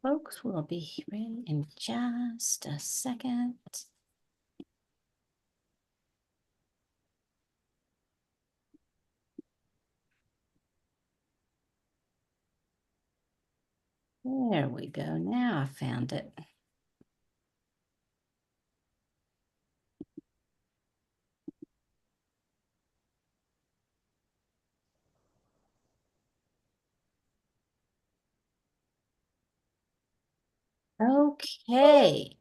Folks will be ready in just a second. There we go. Now I found it. Okay.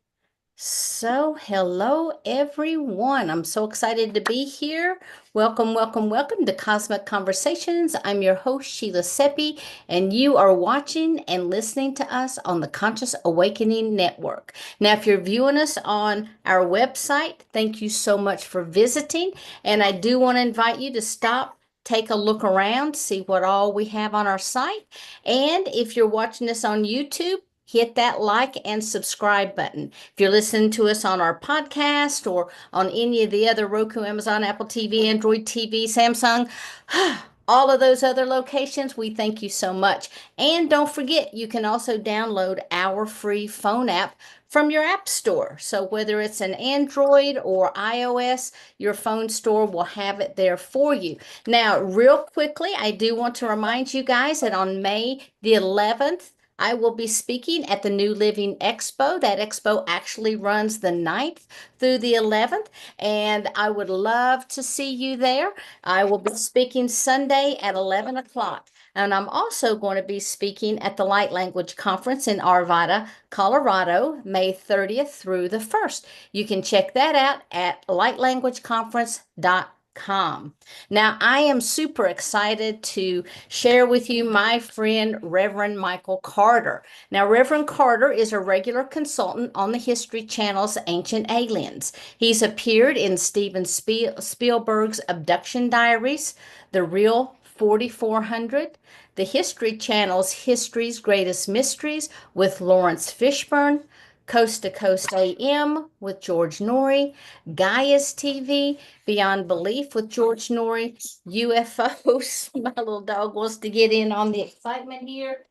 So, hello everyone. I'm so excited to be here. Welcome, welcome, welcome to Cosmic Conversations. I'm your host, Sheila Seppi, and you are watching and listening to us on the Conscious Awakening Network. Now, if you're viewing us on our website, thank you so much for visiting. And I do want to invite you to stop, take a look around, see what all we have on our site. And if you're watching this on YouTube, hit that like and subscribe button. If you're listening to us on our podcast or on any of the other Roku, Amazon, Apple TV, Android TV, Samsung, all of those other locations, we thank you so much. And don't forget, you can also download our free phone app from your app store. So whether it's an Android or iOS, your phone store will have it there for you. Now, real quickly, I do want to remind you guys that on May the 11th, I will be speaking at the New Living Expo. That expo actually runs the 9th through the 11th, and I would love to see you there. I will be speaking Sunday at 11 o'clock. And I'm also going to be speaking at the Light Language Conference in Arvada, Colorado, May 30th through the 1st. You can check that out at lightlanguageconference.com. Now, I am super excited to share with you my friend, Reverend Michael Carter. Now, Reverend Carter is a regular consultant on the History Channel's Ancient Aliens. He's appeared in Steven Spielberg's Abduction Diaries, The Real 4400, the History Channel's History's Greatest Mysteries with Lawrence Fishburne, Coast to Coast AM with George Norrie, Gaia's TV, Beyond Belief with George Norrie, UFOs. My little dog wants to get in on the excitement here.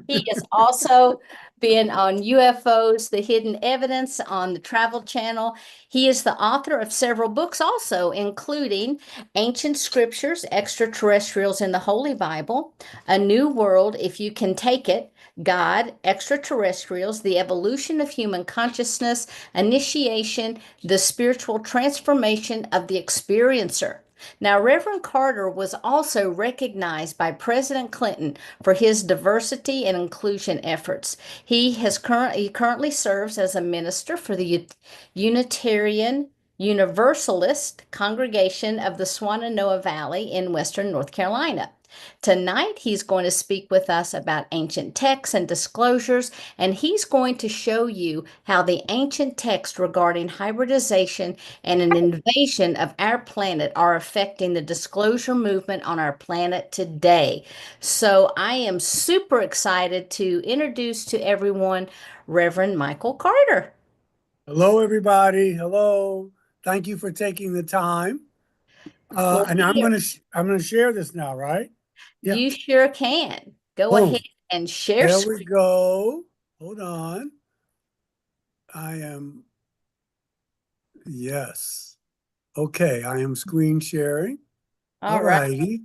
He has also been on UFOs, The Hidden Evidence on the Travel Channel. He is the author of several books also, including Ancient Scriptures, Extraterrestrials in the Holy Bible, A New World, If You Can Take It, God, Extraterrestrials, The Evolution of Human Consciousness, Initiation, The Spiritual Transformation of the Experiencer. Now, Reverend Carter was also recognized by President Clinton for his diversity and inclusion efforts. He currently serves as a minister for the Unitarian Universalist Congregation of the Shenandoah Valley in Western North Carolina. Tonight, he's going to speak with us about ancient texts and disclosures, and he's going to show you how the ancient texts regarding hybridization and an invasion of our planet are affecting the disclosure movement on our planet today. So I am super excited to introduce to everyone Reverend Michael Carter. Hello, everybody. Hello. Thank you for taking the time. Well, And I'm gonna share this now, right? Yeah. you sure can. Go ahead Boom. and share There we screen. go. Hold on. Yes. Okay, I am screen sharing. All All right. righty.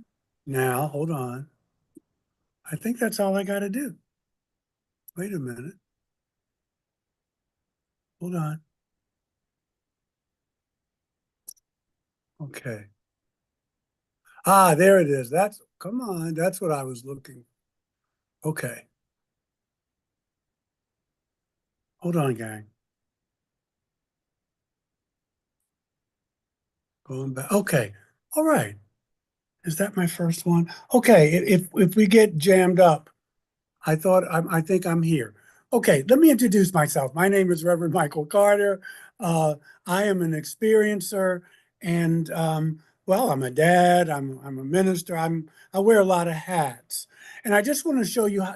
Now, hold on. I think that's all I got to do. Wait a minute. Hold on. Okay. There it is. Come on. That's what I was looking. Okay. Hold on, gang. Going back. Okay. All right. Is that my first one? Okay. If we get jammed up, I think I'm here. Okay. Let me introduce myself. My name is Reverend Michael Carter. I am an experiencer, and well, I'm a dad. I'm a minister. I wear a lot of hats, and I just want to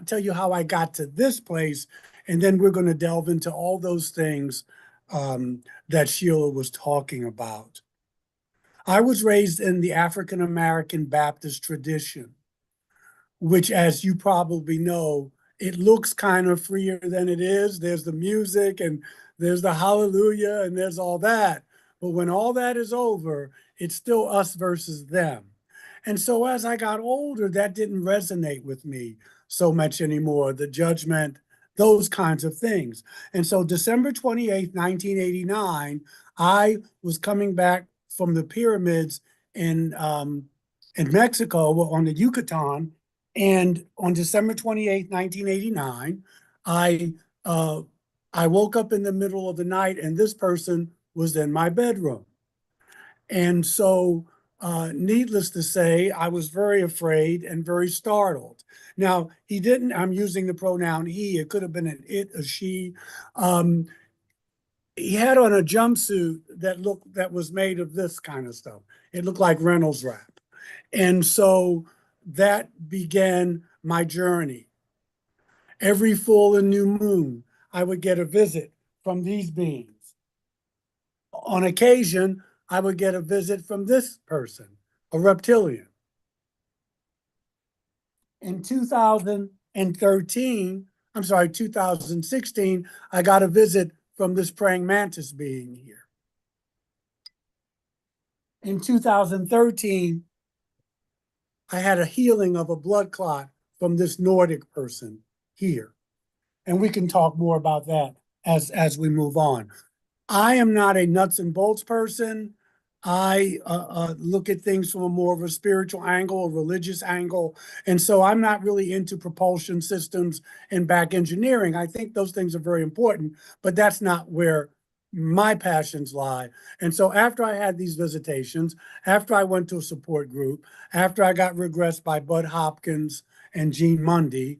tell you how I got to this place, and then we're going to delve into all those things that Sheila was talking about. I was raised in the African American Baptist tradition, which, as you probably know, it looks kind of freer than it is. There's the music and there's the hallelujah and there's all that. But when all that is over, it's still us versus them. And so as I got older, that didn't resonate with me so much anymore, the judgment, those kinds of things. And so December 28th, 1989, I was coming back from the pyramids in Mexico on the Yucatan. And on December 28th, 1989, I uh, I woke up in the middle of the night and this person was in my bedroom. And so, needless to say, I was very afraid and very startled. Now, he didn't, I'm using the pronoun he, it could have been an it, a she. Um, he had on a jumpsuit that was made of this kind of stuff. It looked like Reynolds wrap. And so that began my journey. Every full and new moon, I would get a visit from these beings. On occasion, I would get a visit from this person, a reptilian. In 2013, 2016, I got a visit from this praying mantis being here. In 2013, I had a healing of a blood clot from this Nordic person here. And we can talk more about that as we move on. I am not a nuts and bolts person. I look at things from a more of a spiritual angle, a religious angle. And so I'm not really into propulsion systems and back engineering. I think those things are very important, but that's not where my passions lie. And so after I had these visitations, after I went to a support group, after I got regressed by Bud Hopkins and Gene Mundy,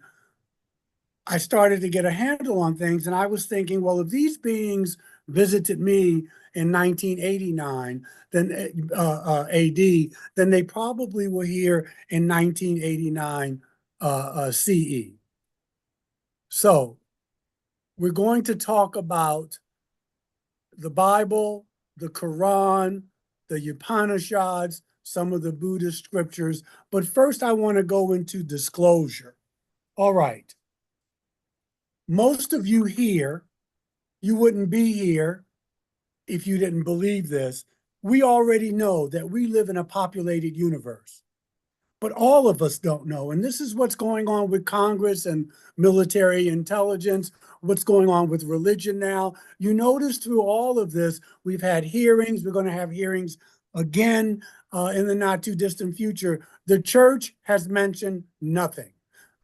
I started to get a handle on things. And I was thinking, well, if these beings visited me in 1989, then AD, then they probably were here in 1989 CE. So we're going to talk about the Bible, the Quran, the Upanishads, some of the Buddhist scriptures. But first, I want to go into disclosure. All right. Most of you here, you wouldn't be here if you didn't believe this. We already know that we live in a populated universe, but all of us don't know. And this is what's going on with Congress and military intelligence, what's going on with religion now. You notice through all of this, we've had hearings. We're going to have hearings again in the not too distant future. The church has mentioned nothing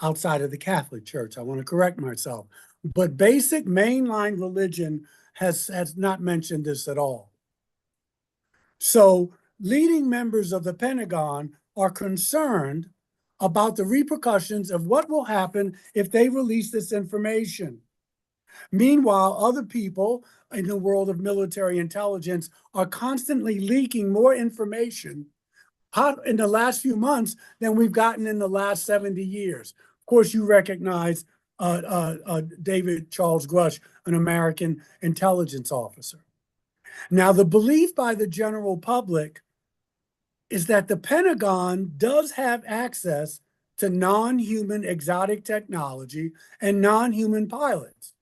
outside of the Catholic Church. I want to correct myself. But basic mainline religion has not mentioned this at all. So leading members of the Pentagon are concerned about the repercussions of what will happen if they release this information. Meanwhile, other people in the world of military intelligence are constantly leaking more information in the last few months than we've gotten in the last 70 years. Of course, you recognize David Charles Grush, an American intelligence officer. Now, the belief by the general public is that the Pentagon does have access to non-human exotic technology and non-human pilots.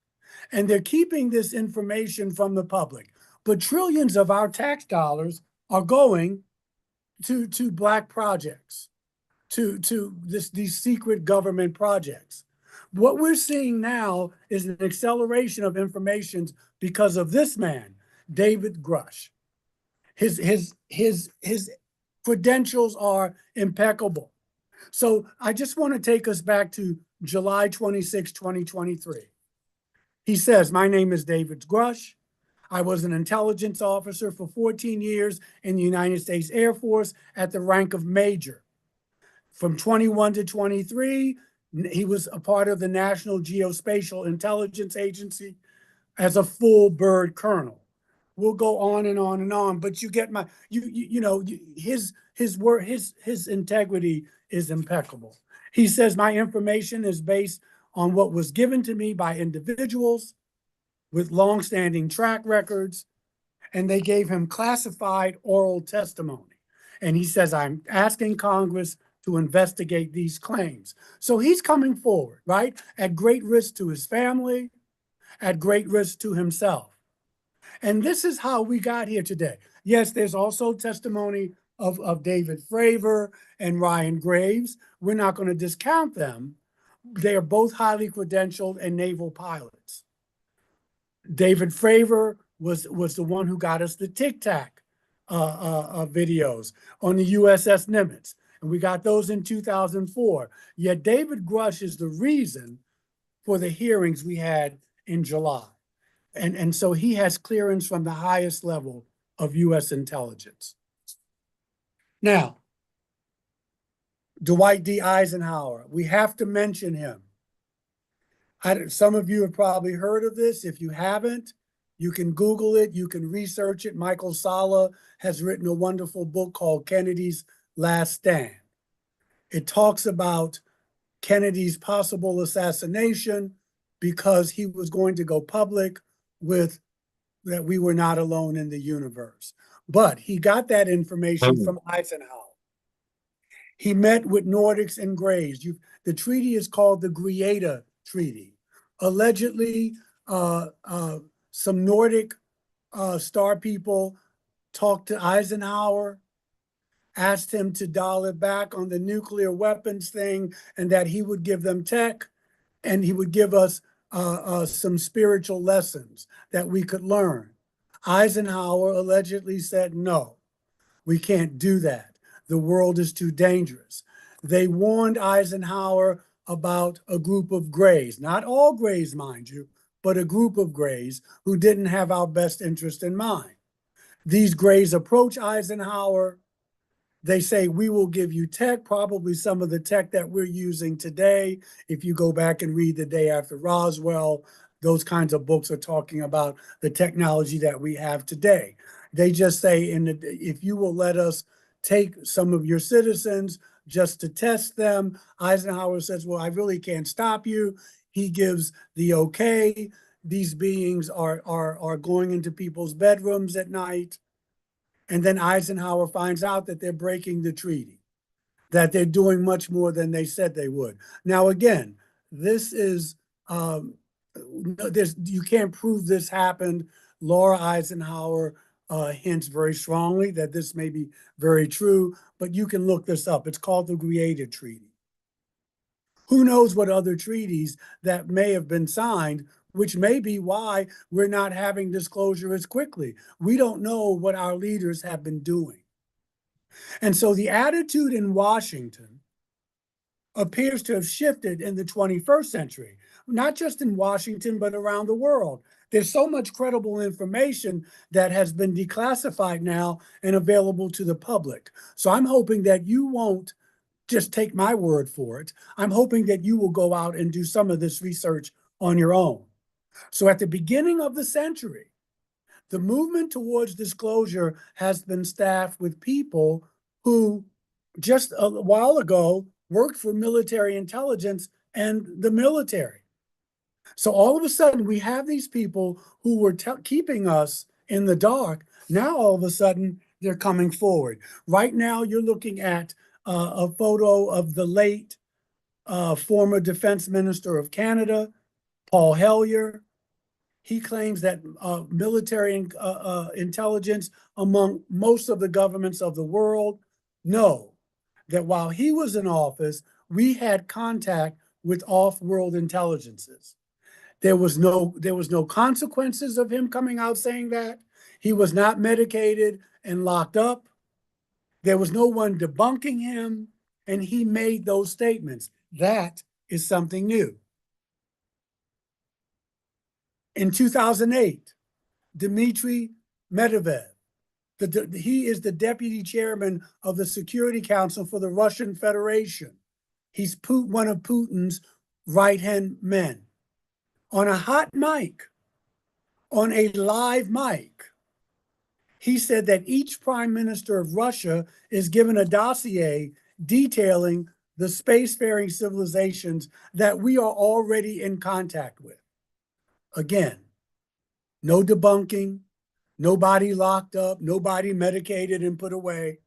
And they're keeping this information from the public. But trillions of our tax dollars are going to Black projects, to these secret government projects. What we're seeing now is an acceleration of information because of this man, David Grush. His credentials are impeccable. So I just want to take us back to July 26, 2023. He says, my name is David Grush. I was an intelligence officer for 14 years in the United States Air Force at the rank of major. From 21 to 23, he was a part of the National Geospatial Intelligence Agency as a full bird colonel. We'll go on and on and on, but you get my, his work, his integrity is impeccable. He says my information is based on what was given to me by individuals with longstanding track records, and they gave him classified oral testimony. And he says, I'm asking Congress to investigate these claims. So he's coming forward, right? At great risk to his family, at great risk to himself. And this is how we got here today. Yes, there's also testimony of David Fravor and Ryan Graves. We're not going to discount them. They are both highly credentialed and naval pilots. David Fravor was the one who got us the Tic Tac videos on the USS Nimitz. And we got those in 2004. Yet David Grush is the reason for the hearings we had in July. And so he has clearance from the highest level of U.S. intelligence. Now, Dwight D. Eisenhower, we have to mention him. Some of you have probably heard of this. If you haven't, you can Google it, you can research it. Michael Salla has written a wonderful book called Kennedy's Last Stand. It talks about Kennedy's possible assassination because he was going to go public with that we were not alone in the universe. But he got that information from Eisenhower. He met with Nordics and Greys. The treaty is called the Greada Treaty. Allegedly, some Nordic star people talked to Eisenhower, asked him to dial it back on the nuclear weapons thing, and that he would give them tech, and he would give us some spiritual lessons that we could learn. Eisenhower allegedly said, no, we can't do that. The world is too dangerous. They warned Eisenhower about a group of Greys, not all Greys, mind you, but a group of Greys who didn't have our best interest in mind. These Greys approach Eisenhower. They say, we will give you tech, probably some of the tech that we're using today. If you go back and read The Day After Roswell, those kinds of books are talking about the technology that we have today. They just say, if you will let us take some of your citizens just to test them, Eisenhower says, well, I really can't stop you. He gives the okay. These beings are going into people's bedrooms at night. And then Eisenhower finds out that they're breaking the treaty, that they're doing much more than they said they would. Now, again, this is, you can't prove this happened. Laura Eisenhower hints very strongly that this may be very true, but you can look this up. It's called the Greada Treaty. Who knows what other treaties that may have been signed, which may be why we're not having disclosure as quickly. We don't know what our leaders have been doing. And so the attitude in Washington appears to have shifted in the 21st century, not just in Washington, but around the world. There's so much credible information that has been declassified now and available to the public. So I'm hoping that you won't just take my word for it. I'm hoping that you will go out and do some of this research on your own. So at the beginning of the century, the movement towards disclosure has been staffed with people who just a while ago worked for military intelligence and the military. So all of a sudden, we have these people who were keeping us in the dark. Now, all of a sudden, they're coming forward. Right now, you're looking at a photo of the late former Defense Minister of Canada, Paul Hellyer. He claims that military intelligence among most of the governments of the world know that while he was in office, we had contact with off-world intelligences. There was no consequences of him coming out saying that. He was not medicated and locked up. There was no one debunking him, and he made those statements. That is something new. In 2008, Dmitry Medvedev, he is the deputy chairman of the Security Council for the Russian Federation. He's one of Putin's right-hand men. On a hot mic, on a live mic, he said that each prime minister of Russia is given a dossier detailing the spacefaring civilizations that we are already in contact with. Again, no debunking, nobody locked up, nobody medicated and put away.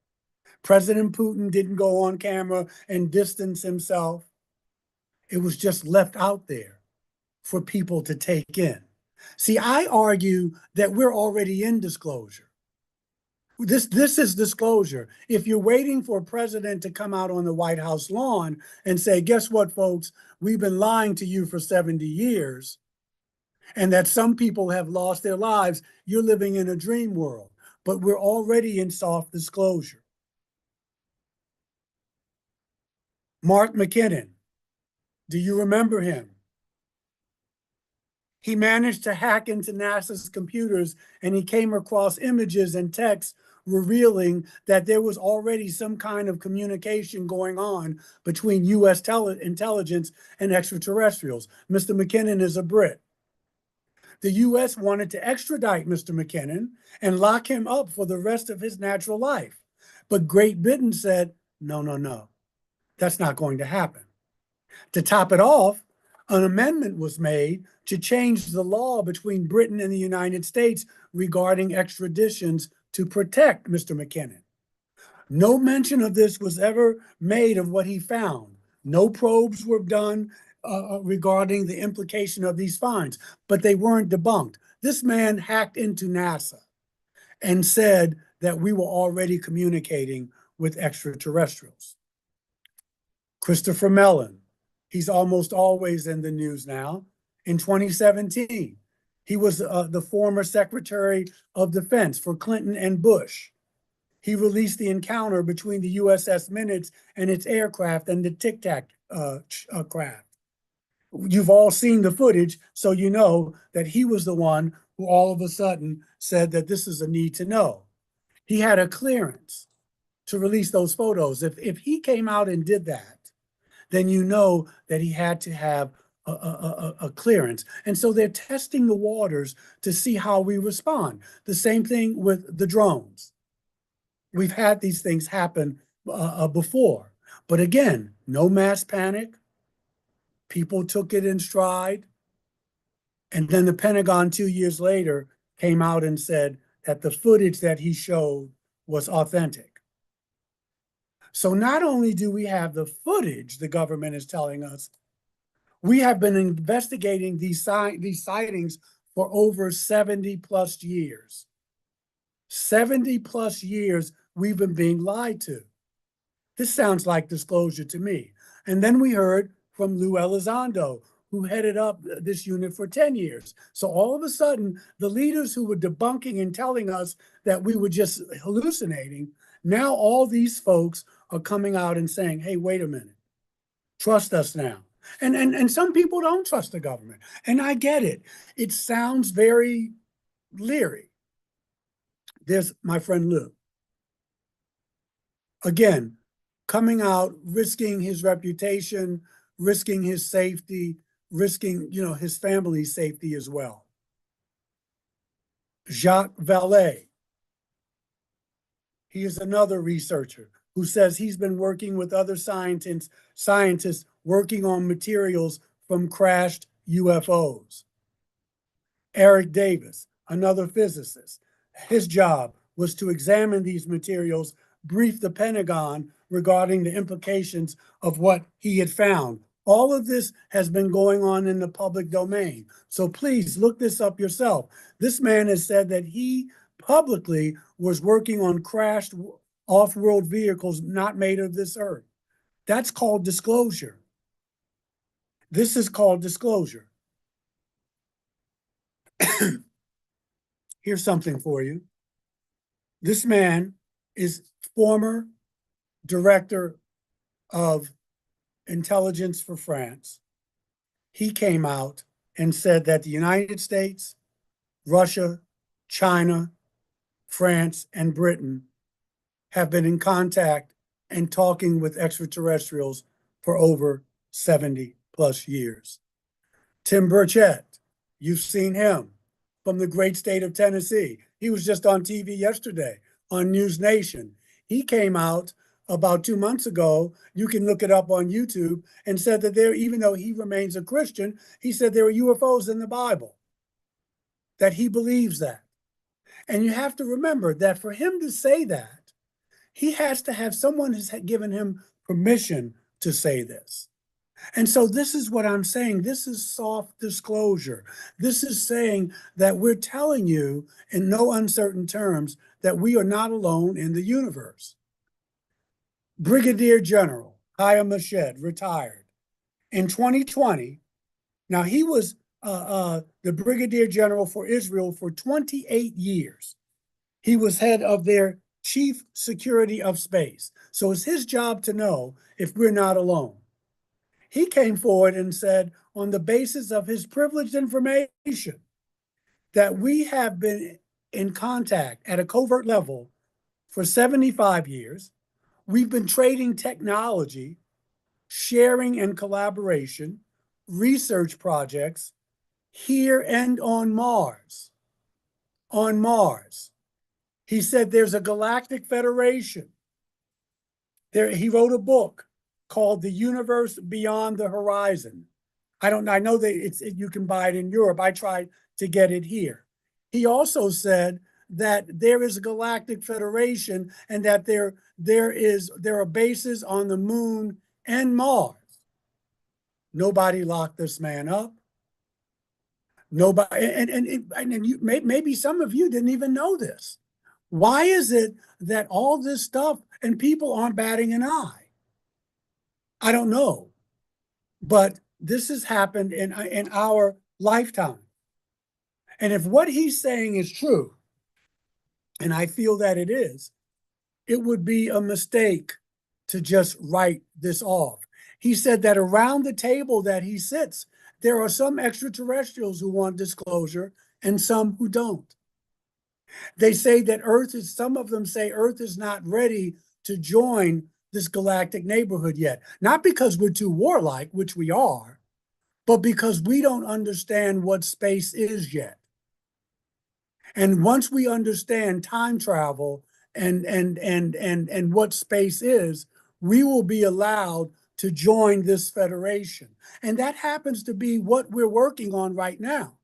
President Putin didn't go on camera and distance himself. It was just left out there for people to take in. See, I argue that we're already in disclosure. This is disclosure. If you're waiting for a president to come out on the White House lawn and say, guess what, folks, we've been lying to you for 70 years, and that some people have lost their lives, you're living in a dream world. But we're already in soft disclosure. Mark McKinnon, do you remember him? He managed to hack into NASA's computers, and he came across images and texts revealing that there was already some kind of communication going on between US intelligence and extraterrestrials. Mr. McKinnon is a Brit. The US wanted to extradite Mr. McKinnon and lock him up for the rest of his natural life. But Great Britain said, no, no, no, that's not going to happen. To top it off, an amendment was made to change the law between Britain and the United States regarding extraditions to protect Mr. McKinnon. No mention of this was ever made of what he found. No probes were done regarding the implication of these finds, but they weren't debunked. This man hacked into NASA and said that we were already communicating with extraterrestrials. Christopher Mellon, he's almost always in the news now. In 2017, he was the former Secretary of Defense for Clinton and Bush. He released the encounter between the USS Minutes and its aircraft and the Tic Tac craft. You've all seen the footage, so you know that he was the one who all of a sudden said that this is a need to know. He had a clearance to release those photos. If he came out and did that, then you know that he had to have a clearance. And so they're testing the waters to see how we respond. The same thing with the drones. We've had these things happen before. But again, no mass panic. People took it in stride. And then the Pentagon 2 years later came out and said that the footage that he showed was authentic. So not only do we have the footage the government is telling us, we have been investigating these sightings for over 70 plus years. 70 plus years we've been being lied to. This sounds like disclosure to me. And then we heard from Lou Elizondo, who headed up this unit for 10 years. So all of a sudden, the leaders who were debunking and telling us that we were just hallucinating, now all these folks are coming out and saying, hey, wait a minute, trust us now. And some people don't trust the government. And I get it. It sounds very leery. There's my friend Lou. Again, coming out, risking his reputation, risking his safety, risking, his family's safety as well. Jacques Vallée. He is another researcher who says he's been working with other scientists working on materials from crashed UFOs. Eric Davis, another physicist, his job was to examine these materials, brief the Pentagon regarding the implications of what he had found. All of this has been going on in the public domain. So please look this up yourself. This man has said that he publicly was working on crashed off-world vehicles not made of this earth. That's called disclosure. This is called disclosure. Here's something for you. This man is former director of intelligence for France. He came out and said that the United States, Russia, China, France, and Britain have been in contact and talking with extraterrestrials for over 70 plus years. Tim Burchett, you've seen him from the great state of Tennessee. He was just on TV yesterday on News Nation. He came out about 2 months ago, you can look it up on YouTube, and said that even though he remains a Christian, he said there are UFOs in the Bible, that he believes that. And you have to remember that for him to say that, he has to have someone has given him permission to say this. And so this is what I'm saying. This is soft disclosure. This is saying that we're telling you in no uncertain terms that we are not alone in the universe. Brigadier General Hayam Mashed retired in 2020. Now, he was the Brigadier General for Israel for 28 years. He was head of their chief security of space. So it's his job to know if we're not alone. He came forward and said, on the basis of his privileged information, that we have been in contact at a covert level for 75 years. We've been trading technology, sharing and collaboration, research projects here and on Mars. On Mars. He said there's a galactic federation. He wrote a book called The Universe Beyond the Horizon. I know that you can buy it in Europe. I tried to get it here. He also said that there is a galactic federation and that there are bases on the moon and Mars. Nobody locked this man up. Nobody, maybe some of you didn't even know this. Why is it that all this stuff and people aren't batting an eye? I don't know, but this has happened in our lifetime. And if what he's saying is true, and I feel that it is, it would be a mistake to just write this off. He said that around the table that he sits, there are some extraterrestrials who want disclosure and some who don't. They say that some of them say Earth is not ready to join this galactic neighborhood yet. Not because we're too warlike, which we are, but because we don't understand what space is yet. And once we understand time travel and what space is, we will be allowed to join this federation. And that happens to be what we're working on right now.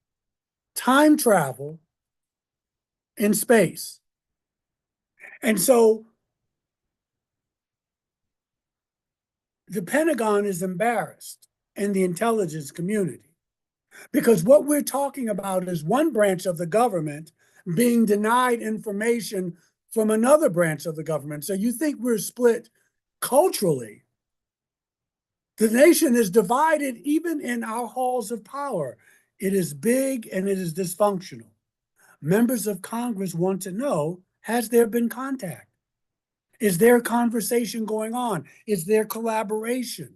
Time travel in space. And so the Pentagon is embarrassed and the intelligence community, because what we're talking about is one branch of the government being denied information from another branch of the government. So you think we're split culturally. The nation is divided even in our halls of power. It is big and it is dysfunctional. Members of Congress want to know, has there been contact? Is there a conversation going on? Is there collaboration?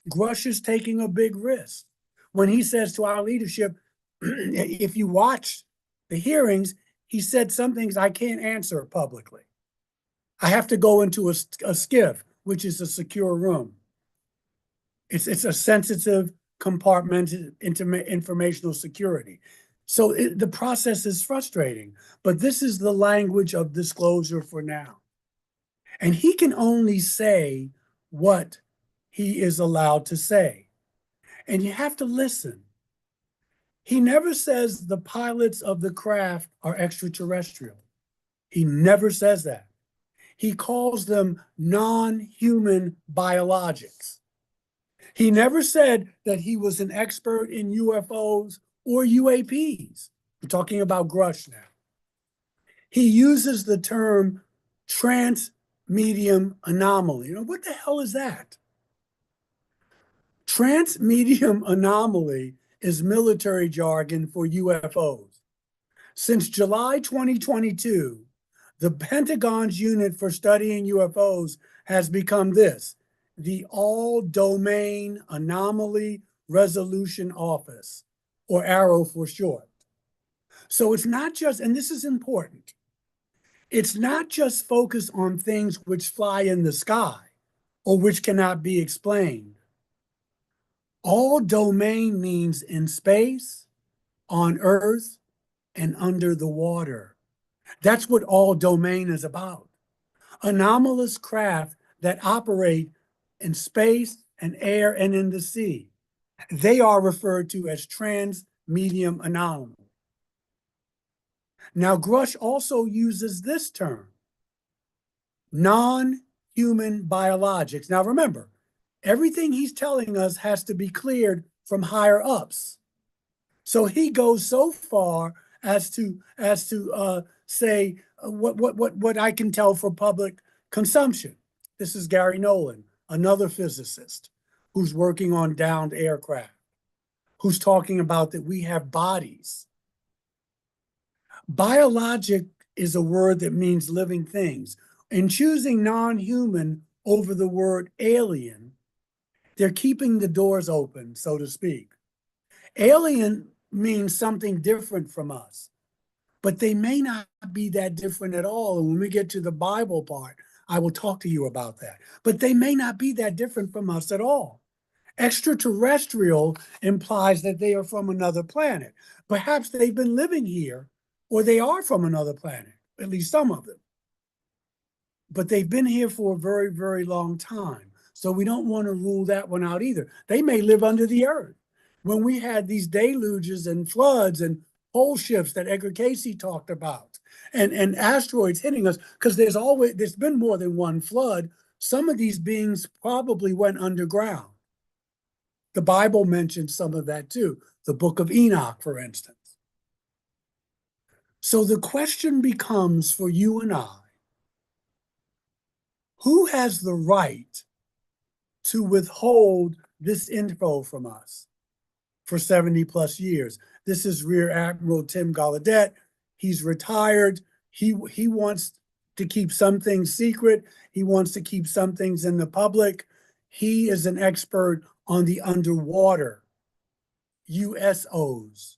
Grush is taking a big risk. When he says to our leadership, if you watch the hearings, he said some things I can't answer publicly. I have to go into a SCIF, which is a secure room. It's a sensitive compartmented informational security. So the process is frustrating, but this is the language of disclosure for now. And he can only say what he is allowed to say. And you have to listen. He never says the pilots of the craft are extraterrestrial. He never says that. He calls them non-human biologics. He never said that he was an expert in UFOs or UAPs. We're talking about Grush now. He uses the term trans-medium anomaly. What the hell is that? Trans-medium anomaly is military jargon for UFOs. Since July 2022, the Pentagon's unit for studying UFOs has become the All-Domain Anomaly Resolution Office, or ARROW for short. So it's not just, and this is important, it's not just focused on things which fly in the sky or which cannot be explained. All domain means in space, on Earth, and under the water. That's what all domain is about. Anomalous craft that operate in space and air and in the sea. They are referred to as trans-medium anomaly. Now, Grush also uses this term, non-human biologics. Now remember, everything he's telling us has to be cleared from higher ups. So he goes so far as to say what I can tell for public consumption. This is Gary Nolan, another physicist who's working on downed aircraft, who's talking about that we have bodies. Biologic is a word that means living things. In choosing non-human over the word alien, they're keeping the doors open, so to speak. Alien means something different from us, but they may not be that different at all. And when we get to the Bible part, I will talk to you about that. But they may not be that different from us at all. Extraterrestrial implies that they are from another planet. Perhaps they've been living here, or they are from another planet, at least some of them. But they've been here for a very, very long time. So we don't want to rule that one out either. They may live under the earth. When we had these deluges and floods and pole shifts that Edgar Casey talked about, and asteroids hitting us, because there's been more than one flood. Some of these beings probably went underground. The Bible mentions some of that too. The book of Enoch, for instance. So the question becomes for you and I, who has the right to withhold this info from us for 70 plus years? This is Rear Admiral Tim Gallaudet. He's retired. He wants to keep some things secret. He wants to keep some things in the public. He is an expert on the underwater. USOs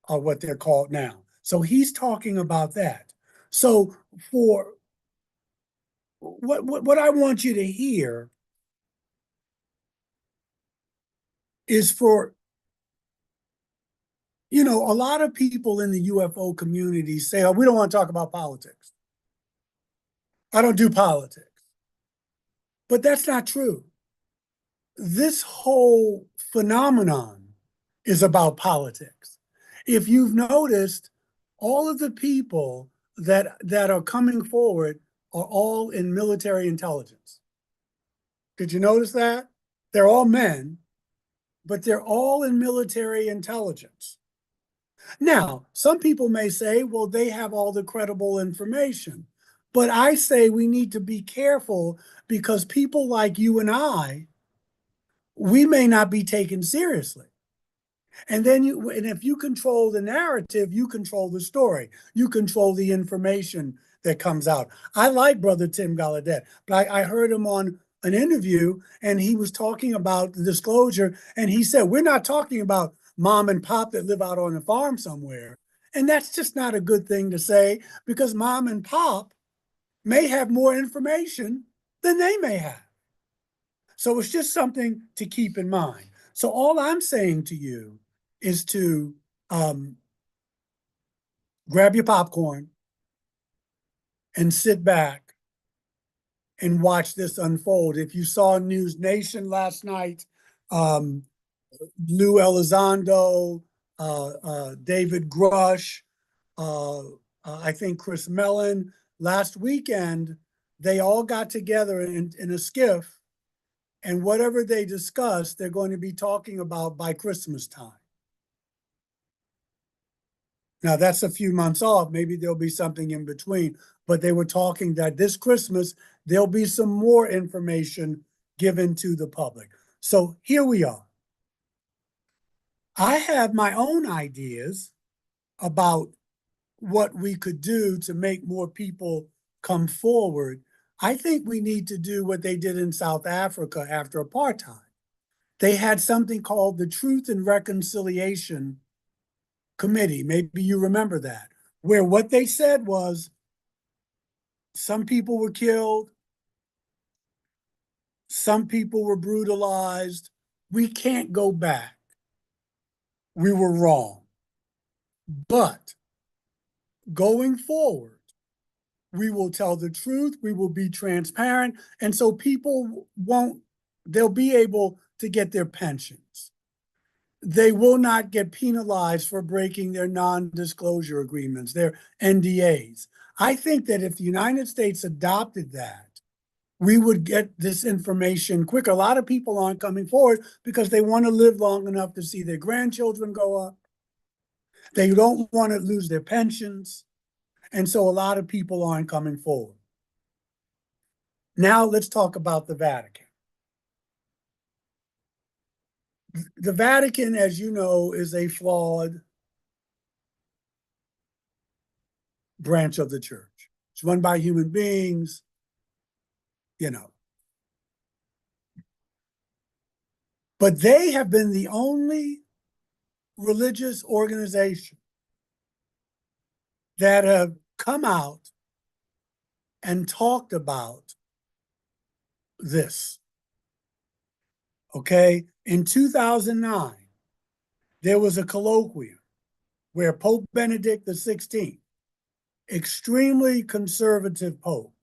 are what they're called now. So he's talking about that. So for what I want you to hear is for, a lot of people in the UFO community say, oh, we don't want to talk about politics. I don't do politics. But that's not true. This whole phenomenon is about politics. If you've noticed, all of the people that are coming forward are all in military intelligence. Did you notice that? They're all men, but they're all in military intelligence. Now, some people may say, well, they have all the credible information. But I say we need to be careful because people like you and I, we may not be taken seriously. And if you control the narrative, you control the story. You control the information that comes out. I like Brother Tim Gallaudet, but I heard him on an interview and he was talking about the disclosure. And he said, we're not talking about mom and pop that live out on a farm somewhere. And that's just not a good thing to say because mom and pop may have more information than they may have. So it's just something to keep in mind. So all I'm saying to you is to grab your popcorn and sit back and watch this unfold. If you saw News Nation last night, Lou Elizondo, David Grush, I think Chris Mellon, last weekend, they all got together in a skiff, and whatever they discussed, they're going to be talking about by Christmas time. Now, that's a few months off. Maybe there'll be something in between. But they were talking that this Christmas, there'll be some more information given to the public. So here we are. I have my own ideas about what we could do to make more people come forward. I think we need to do what they did in South Africa after apartheid. They had something called the Truth and Reconciliation Committee. Maybe you remember that, where what they said was some people were killed, some people were brutalized. We can't go back. We were wrong. But going forward, we will tell the truth, we will be transparent, and so people they'll be able to get their pensions. They will not get penalized for breaking their non-disclosure agreements, their NDAs. I think that if the United States adopted that, we would get this information quicker. A lot of people aren't coming forward because they want to live long enough to see their grandchildren grow up. They don't want to lose their pensions. And so a lot of people aren't coming forward. Now let's talk about the Vatican. The Vatican, as you know, is a flawed branch of the church. It's run by human beings, you know. But they have been the only religious organization that have come out and talked about this. Okay, in 2009, there was a colloquium where Pope Benedict XVI, extremely conservative Pope,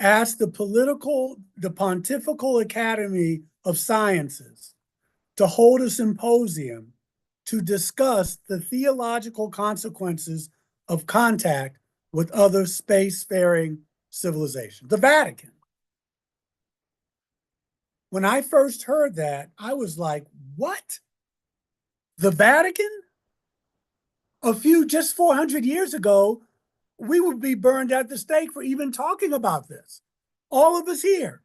asked the Pontifical Academy of Sciences to hold a symposium to discuss the theological consequences of contact with other spacefaring civilizations. The Vatican. When I first heard that, I was like, what? The Vatican? Just 400 years ago, we would be burned at the stake for even talking about this. All of us here.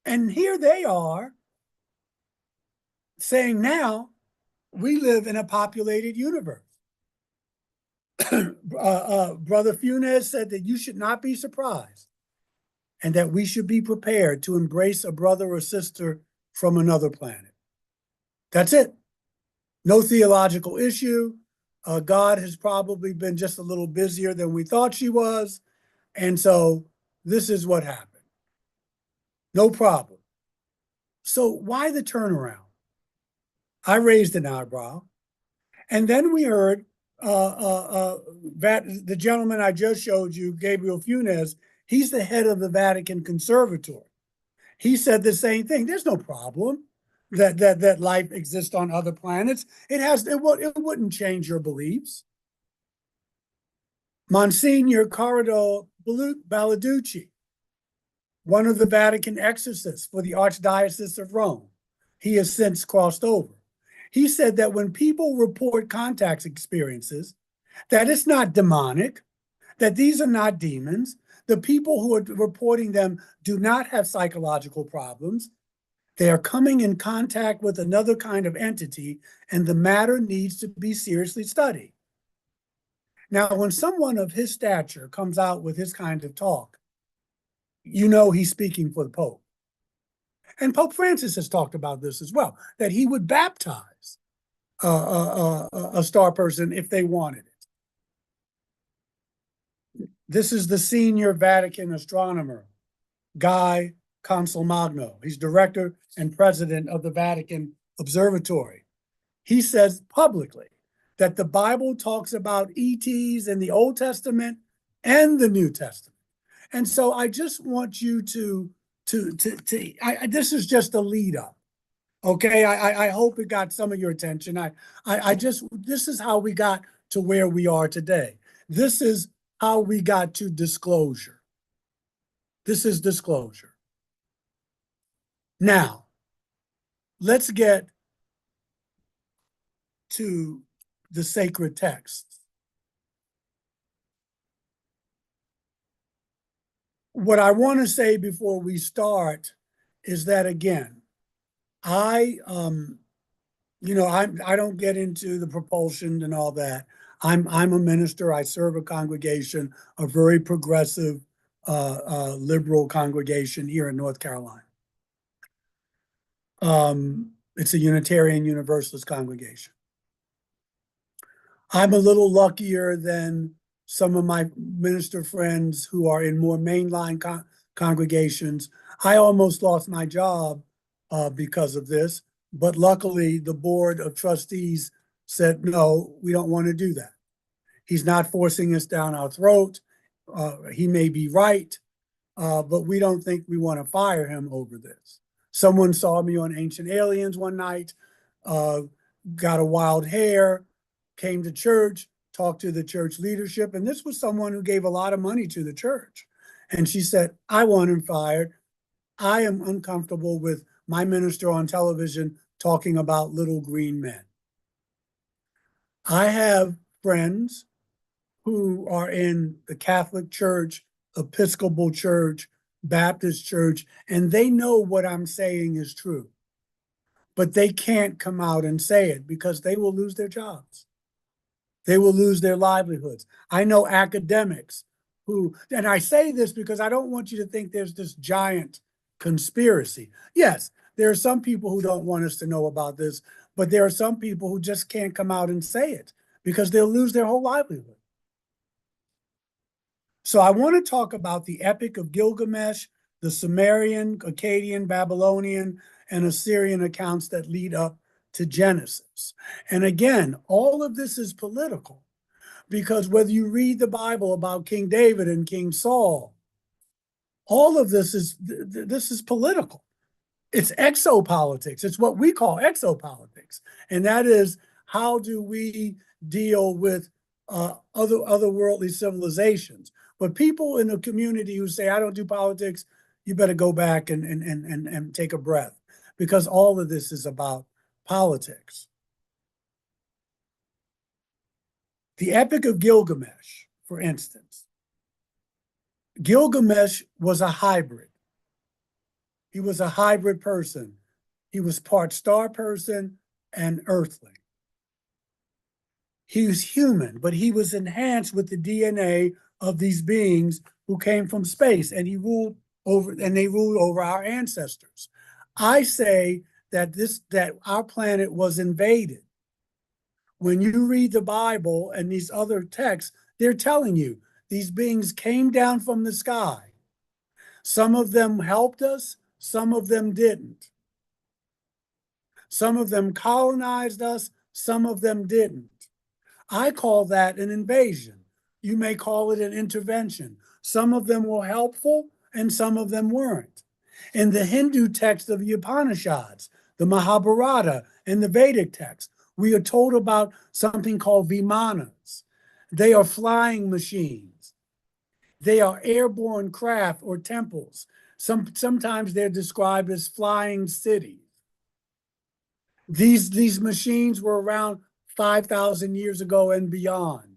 And here they are saying now we live in a populated universe. Brother Funes said that you should not be surprised and that we should be prepared to embrace a brother or sister from another planet. That's it. No theological issue. God has probably been just a little busier than we thought she was. And so this is what happened. No problem. So why the turnaround? I raised an eyebrow. And then we heard the gentleman I just showed you, Gabriel Funes, he's the head of the Vatican Conservatory. He said the same thing. There's no problem that life exists on other planets. It wouldn't change your beliefs. Monsignor Corrado Balducci, one of the Vatican exorcists for the Archdiocese of Rome, he has since crossed over. He said that when people report contact experiences, that it's not demonic, that these are not demons. The people who are reporting them do not have psychological problems. They are coming in contact with another kind of entity, and the matter needs to be seriously studied. Now, when someone of his stature comes out with his kind of talk, you know he's speaking for the Pope. And Pope Francis has talked about this as well, that he would baptize a star person if they wanted it. This is the senior Vatican astronomer, Guy Consolmagno. He's director and president of the Vatican Observatory. He says publicly that the Bible talks about ETs in the Old Testament and the New Testament. And so I just want you this is just a lead up. Okay, I hope it got some of your attention. This is how we got to where we are today. This is how we got to disclosure. This is disclosure. Now, let's get to the sacred texts. What I want to say before we start is that, again, I don't get into the propulsion and all that. I'm a minister. I serve a congregation, a very progressive, liberal congregation here in North Carolina. It's a Unitarian Universalist congregation. I'm a little luckier than some of my minister friends who are in more mainline congregations. I almost lost my job because of this, but luckily the board of trustees said, no, we don't want to do that. He's not forcing us down our throat. He may be right, but we don't think we want to fire him over this. Someone saw me on Ancient Aliens one night, got a wild hair, came to church, talked to the church leadership, and this was someone who gave a lot of money to the church. And she said, I want him fired. I am uncomfortable with my minister on television talking about little green men. I have friends who are in the Catholic Church, Episcopal Church, Baptist Church, and they know what I'm saying is true. But they can't come out and say it because they will lose their jobs. They will lose their livelihoods. I know academics who, and I say this because I don't want you to think there's this giant conspiracy. Yes, there are some people who don't want us to know about this, but there are some people who just can't come out and say it because they'll lose their whole livelihood. So I want to talk about the Epic of Gilgamesh, the Sumerian, Akkadian, Babylonian, and Assyrian accounts that lead up to Genesis. And again, all of this is political because whether you read the Bible about King David and King Saul, all of this is political. It's exopolitics. It's what we call exopolitics. And that is, how do we deal with otherworldly civilizations? But people in the community who say, I don't do politics, you better go back and take a breath, because all of this is about politics. The Epic of Gilgamesh, for instance, Gilgamesh was a hybrid. He was a hybrid person. He was part star person and earthling. He was human, but he was enhanced with the DNA of these beings who came from space, and they ruled over our ancestors. I say that our planet was invaded. When you read the Bible and these other texts, they're telling you these beings came down from the sky. Some of them helped us, some of them didn't. Some of them colonized us, some of them didn't. I call that an invasion. You may call it an intervention. Some of them were helpful and some of them weren't. In the Hindu text of the Upanishads, the Mahabharata, and the Vedic text, we are told about something called vimanas. They are flying machines. They are airborne craft or temples. Sometimes they're described as flying cities. These machines were around 5,000 years ago and beyond.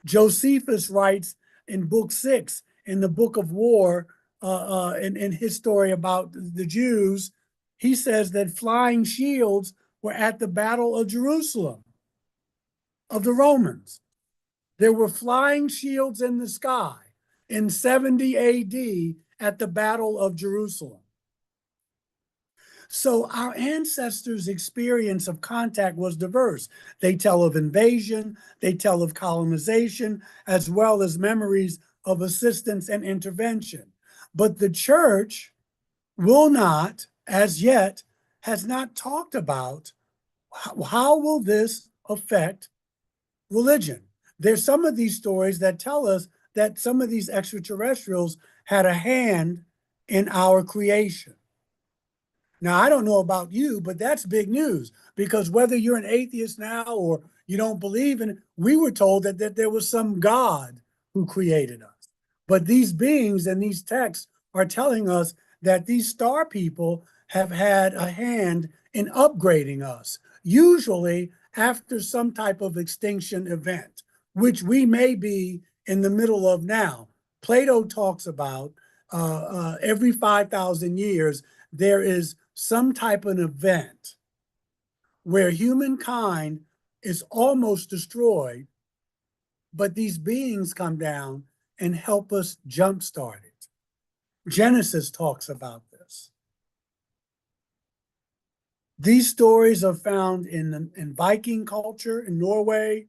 Josephus writes in Book 6, in the Book of War, in his story about the Jews, he says that flying shields were at the Battle of Jerusalem, of the Romans. There were flying shields in the sky in 70 AD at the Battle of Jerusalem. So our ancestors' experience of contact was diverse. They tell of invasion, they tell of colonization, as well as memories of assistance and intervention. But the church will not, as yet, has not talked about how will this affect religion. There's some of these stories that tell us that some of these extraterrestrials had a hand in our creation. Now, I don't know about you, but that's big news, because whether you're an atheist now or you don't believe in it, we were told that there was some God who created us. But these beings and these texts are telling us that these star people have had a hand in upgrading us, usually after some type of extinction event, which we may be in the middle of now. Plato talks about every 5,000 years, there is some type of event where humankind is almost destroyed, but these beings come down and help us jumpstart it. Genesis talks about this. These stories are found in Viking culture in Norway,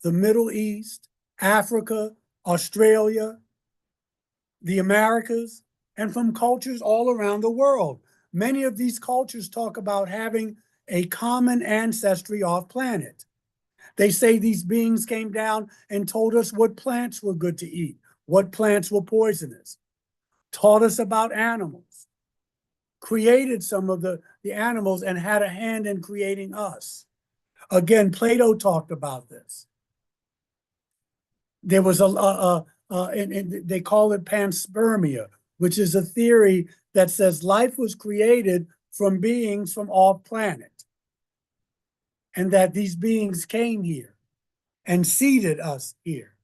the Middle East, Africa, Australia, the Americas, and from cultures all around the world. Many of these cultures talk about having a common ancestry off planet. They say these beings came down and told us what plants were good to eat, what plants were poisonous, taught us about animals, created some of the animals, and had a hand in creating us. Again, Plato talked about this. There was a and they call it panspermia, which is a theory that says life was created from beings from off planet, and that these beings came here and seeded us here.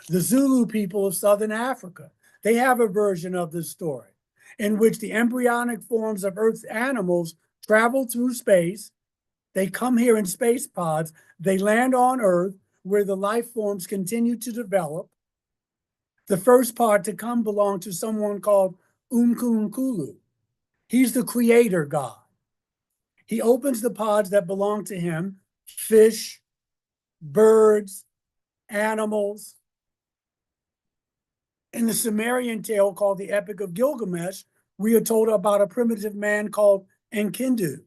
The Zulu people of Southern Africa, they have a version of this story in which the embryonic forms of Earth's animals travel through space. They come here in space pods. They land on Earth where the life forms continue to develop. The first pod to come belonged to someone called Unkunkulu. He's the creator god. He opens the pods that belong to him, fish, birds, animals. In the Sumerian tale called the Epic of Gilgamesh, we are told about a primitive man called Enkidu.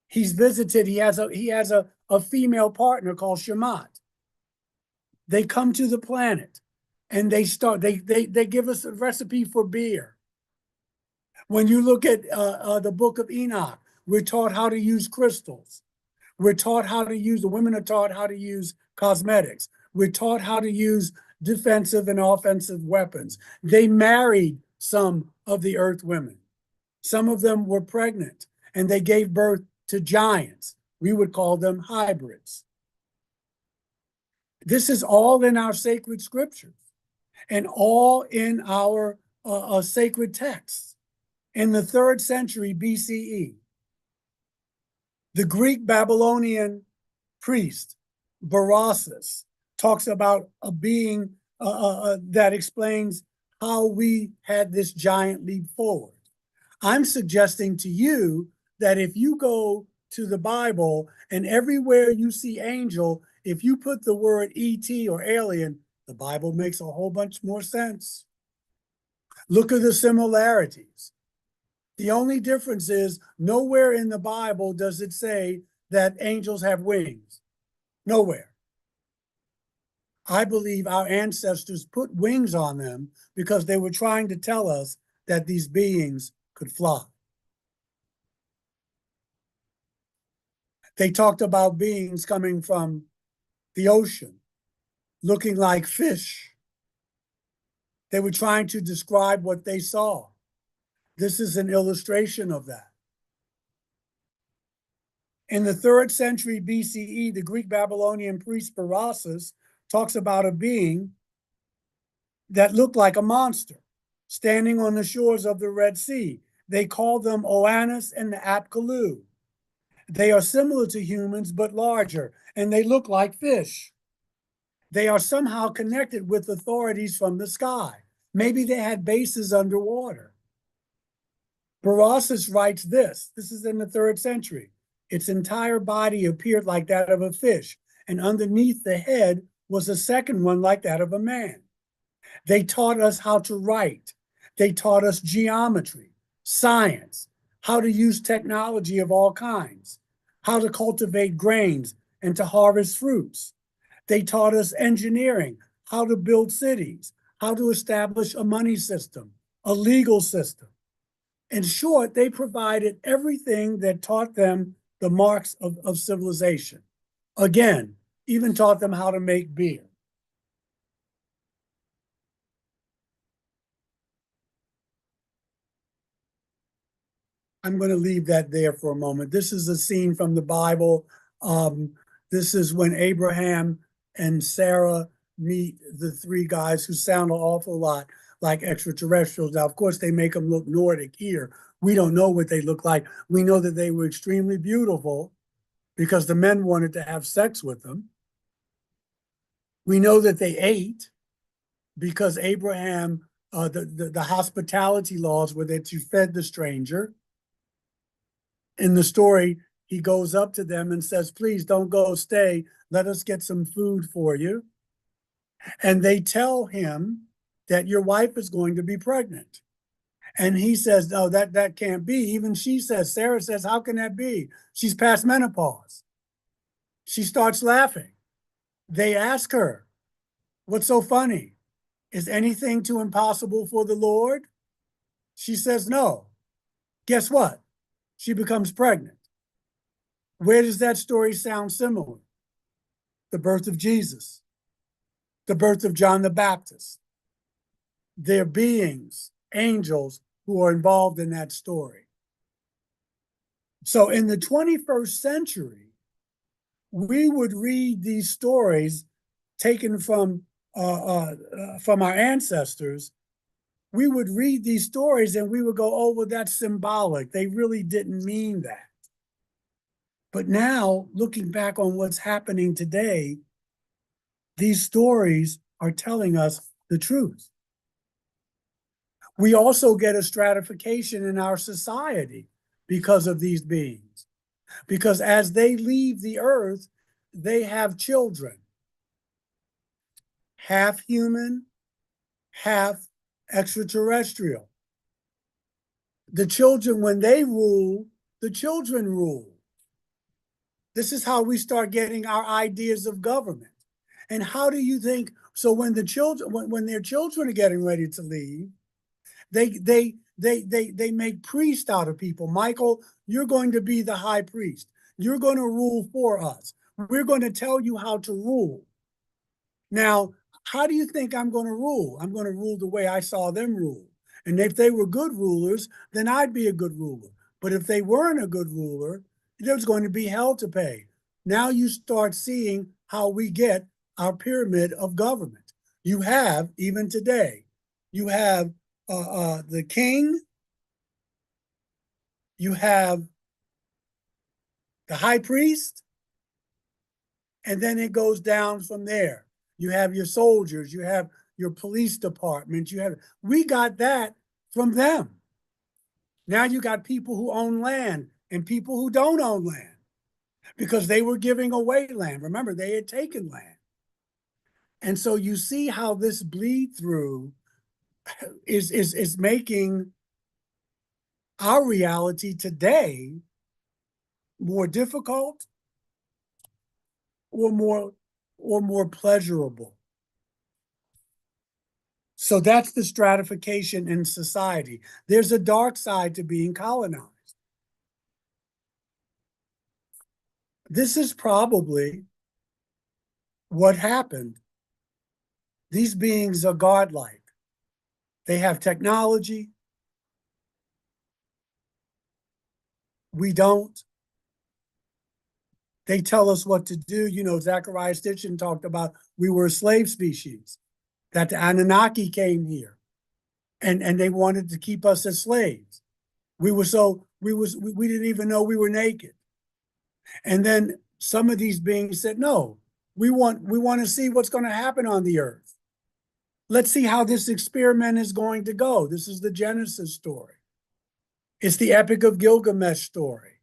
He's visited, he has a female partner called Shamat. They come to the planet and they give us a recipe for beer. When you look at the book of Enoch, we're taught how to use crystals. We're taught how to use, the women are taught how to use cosmetics. We're taught how to use defensive and offensive weapons. They married some of the earth women. Some of them were pregnant and they gave birth to giants. We would call them hybrids. This is all in our sacred scriptures and all in our sacred texts. In the 3rd century BCE, the Greek Babylonian priest Berossus talks about a being that explains how we had this giant leap forward. I'm suggesting to you that if you go to the Bible and everywhere you see angel, if you put the word ET or alien, the Bible makes a whole bunch more sense. Look at the similarities. The only difference is nowhere in the Bible does it say that angels have wings. Nowhere. I believe our ancestors put wings on them because they were trying to tell us that these beings could fly. They talked about beings coming from the ocean, looking like fish. They were trying to describe what they saw. This is an illustration of that. In the 3rd century BCE, the Greek Babylonian priest Berossus talks about a being that looked like a monster standing on the shores of the Red Sea. They call them Oannes and the Apkallu. They are similar to humans, but larger, and they look like fish. They are somehow connected with authorities from the sky. Maybe they had bases underwater. Berossus writes this is in the 3rd century. Its entire body appeared like that of a fish, and underneath the head was a second one like that of a man. They taught us how to write. They taught us geometry, science, how to use technology of all kinds, how to cultivate grains and to harvest fruits. They taught us engineering, how to build cities, how to establish a money system, a legal system. In short, they provided everything that taught them the marks of civilization. Again, even taught them how to make beer. I'm going to leave that there for a moment. This is a scene from the Bible. This is when Abraham and Sarah meet the 3 guys who sound an awful lot like extraterrestrials. Now, of course, they make them look Nordic here. We don't know what they look like. We know that they were extremely beautiful because the men wanted to have sex with them. We know that they ate because Abraham, the hospitality laws were that you fed the stranger. In the story, he goes up to them and says, please don't go, stay. Let us get some food for you. And they tell him that your wife is going to be pregnant. And he says, no, that can't be. Even she says, Sarah says, how can that be? She's past menopause. She starts laughing. They ask her, what's so funny? Is anything too impossible for the Lord? She says, no. Guess what? She becomes pregnant. Where does that story sound similar? The birth of Jesus. the birth of John the Baptist. They're beings, angels, who are involved in that story. So in the 21st century, we would read these stories taken from our ancestors. We would read these stories and we would go, oh, well, that's symbolic. They really didn't mean that. But now, looking back on what's happening today, these stories are telling us the truth. We also get a stratification in our society because of these beings. Because as they leave the earth, they have children, half human, half extraterrestrial. The children, when they rule, the children rule. This is how we start getting our ideas of government. And how do you think, so when the children, when their children are getting ready to leave, they make priests out of people. Michael, you're going to be the high priest. You're going to rule for us. We're going to tell you how to rule. Now, how do you think I'm going to rule? I'm going to rule the way I saw them rule. And if they were good rulers, then I'd be a good ruler. But if they weren't a good ruler, there's going to be hell to pay. Now you start seeing how we get our pyramid of government. You have, even today, you have the king, you have the high priest, and then it goes down from there. You have your soldiers, you have your police department, we got that from them. Now you got people who own land and people who don't own land because they were giving away land. Remember, they had taken land. And so you see how this bleed through is making our reality today more difficult or more pleasurable. So that's the stratification in society. There's a dark side to being colonized. This is probably what happened. These beings are godlike. They have technology. We don't. They tell us what to do. You know, Zachariah Stitchin talked about we were a slave species, that the Anunnaki came here and they wanted to keep us as slaves. We didn't even know we were naked. And then some of these beings said, no, we want to see what's going to happen on the earth. Let's see how this experiment is going to go. This is the Genesis story. It's the Epic of Gilgamesh story.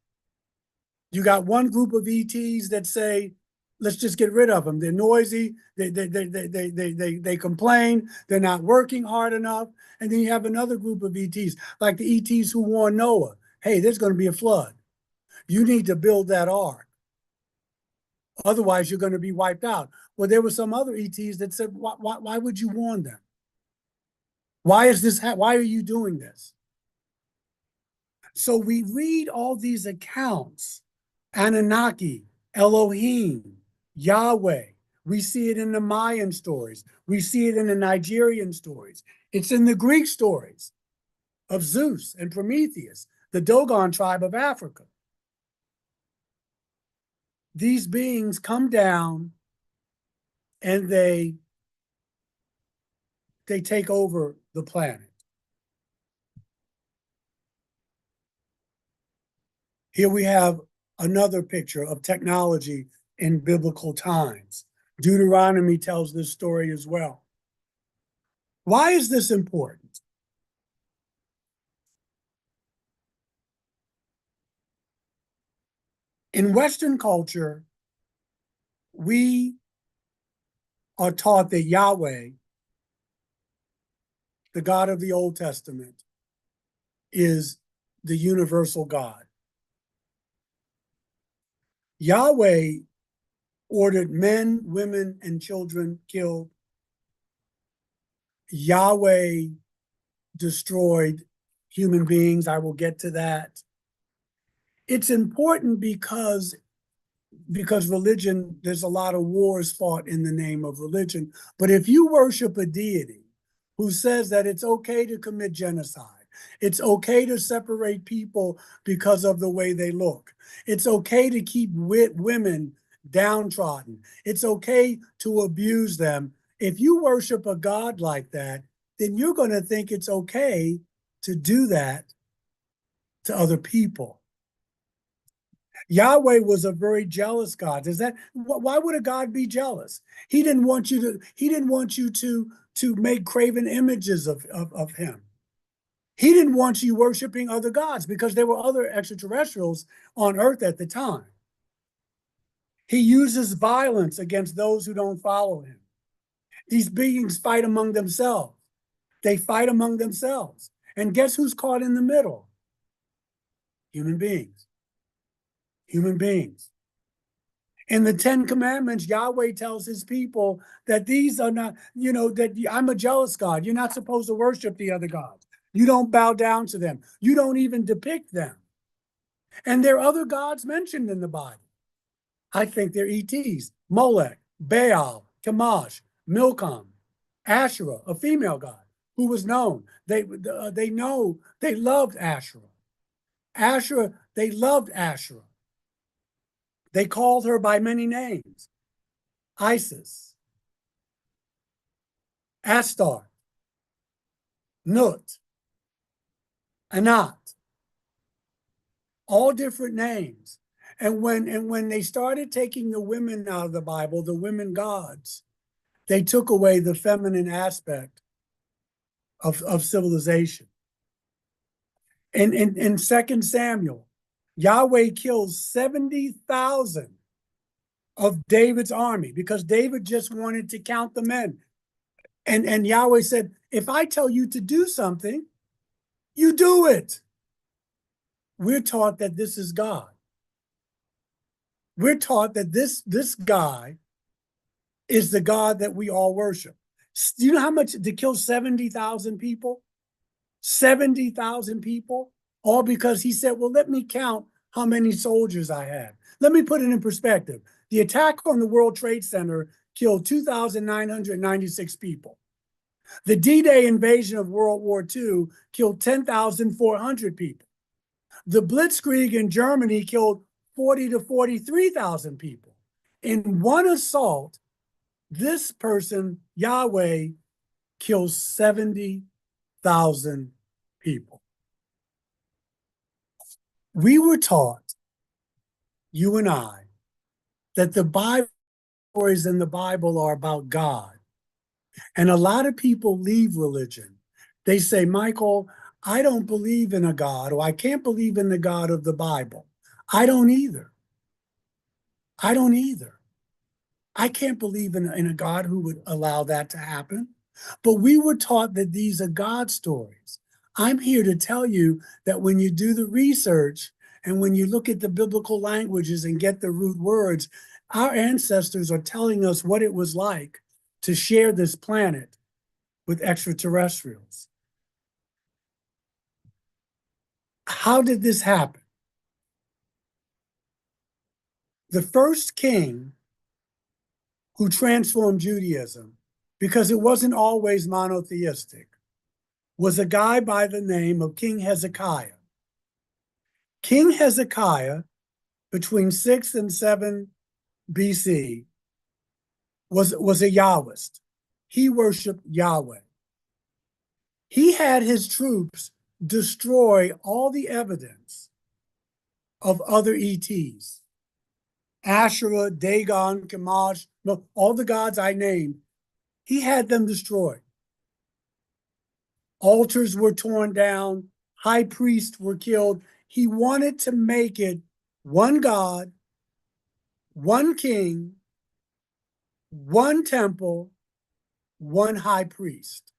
You got one group of ETs that say, let's just get rid of them. They're noisy. They complain. They're not working hard enough. And then you have another group of ETs, like the ETs who warned Noah, hey, there's going to be a flood. You need to build that ark. Otherwise, you're going to be wiped out. Well, there were some other ETs that said, why would you warn them? Why are you doing this? So we read all these accounts, Anunnaki, Elohim, Yahweh. We see it in the Mayan stories. We see it in the Nigerian stories. It's in the Greek stories of Zeus and Prometheus, the Dogon tribe of Africa. These beings come down and they take over the planet. Here we have another picture of technology in biblical times. Deuteronomy tells this story as well. Why is this important? In Western culture, we are taught that Yahweh, the God of the Old Testament, is the universal God. Yahweh ordered men, women, and children killed. Yahweh destroyed human beings. I will get to that. It's important because because religion, there's a lot of wars fought in the name of religion. But if you worship a deity who says that it's okay to commit genocide, it's okay to separate people because of the way they look, it's okay to keep women downtrodden, it's okay to abuse them. If you worship a God like that, then you're going to think it's okay to do that to other people. Yahweh was a very jealous God. Is that why would a God be jealous? He didn't want you to make graven images of him. He didn't want you worshiping other gods because there were other extraterrestrials on earth at the time. He uses violence against those who don't follow him. These beings fight among themselves. They fight among themselves. And guess who's caught in the middle? Human beings. Human beings. In the Ten Commandments, Yahweh tells his people that these are not, that I'm a jealous God. You're not supposed to worship the other gods. You don't bow down to them. You don't even depict them. And there are other gods mentioned in the Bible. I think they're ETs, Molech, Baal, Chemosh, Milcom, Asherah, a female god who was known. They loved Asherah. They loved Asherah. They called her by many names: Isis, Astar, Nut, Anat, all different names. And when they started taking the women out of the Bible, the women gods, they took away the feminine aspect of civilization. In 2 Samuel, Yahweh kills 70,000 of David's army because David just wanted to count the men. And Yahweh said, if I tell you to do something, you do it. We're taught that this is God. We're taught that this guy is the God that we all worship. Do you know how much to kill 70,000 people? 70,000 people, all because he said, well, let me count how many soldiers I have. Let me put it in perspective. The attack on the World Trade Center killed 2,996 people. The D-Day invasion of World War II killed 10,400 people. The Blitzkrieg in Germany killed 40 to 43,000 people. In one assault, this person, Yahweh, kills 70,000 people. We were taught, you and I, that the Bible stories in the Bible are about God. And a lot of people leave religion. They say, Michael, I don't believe in a God, or I can't believe in the God of the Bible. I don't either. I don't either. I can't believe in a God who would allow that to happen. But we were taught that these are God stories. I'm here to tell you that when you do the research and when you look at the biblical languages and get the root words, our ancestors are telling us what it was like to share this planet with extraterrestrials. How did this happen? The first king who transformed Judaism, because it wasn't always monotheistic, was a guy by the name of King Hezekiah. King Hezekiah, between 6 and 7 BC, was a Yahwist. He worshiped Yahweh. He had his troops destroy all the evidence of other ETs. Asherah, Dagon, Chemosh, all the gods I named, he had them destroyed. Altars were torn down, high priests were killed. He wanted to make it one God, one king, one temple, one high priest.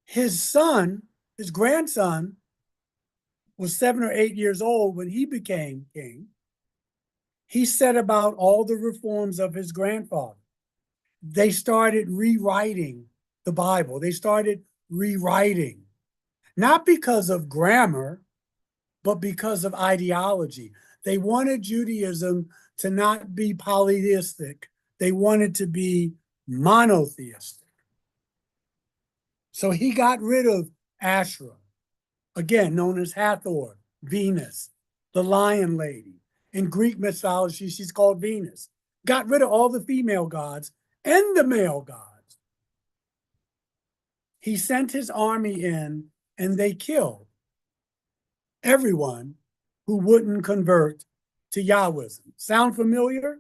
His son, his grandson, was 7 or 8 years old when he became king. He set about all the reforms of his grandfather. They started rewriting the Bible. They started rewriting, not because of grammar, but because of ideology. They wanted Judaism to not be polytheistic. They wanted to be monotheistic. So he got rid of Asherah, again known as Hathor, Venus, the lion lady. In Greek mythology, she's called Venus. Got rid of all the female gods and the male gods. He sent his army in and they killed everyone who wouldn't convert to Yahwism. Sound familiar?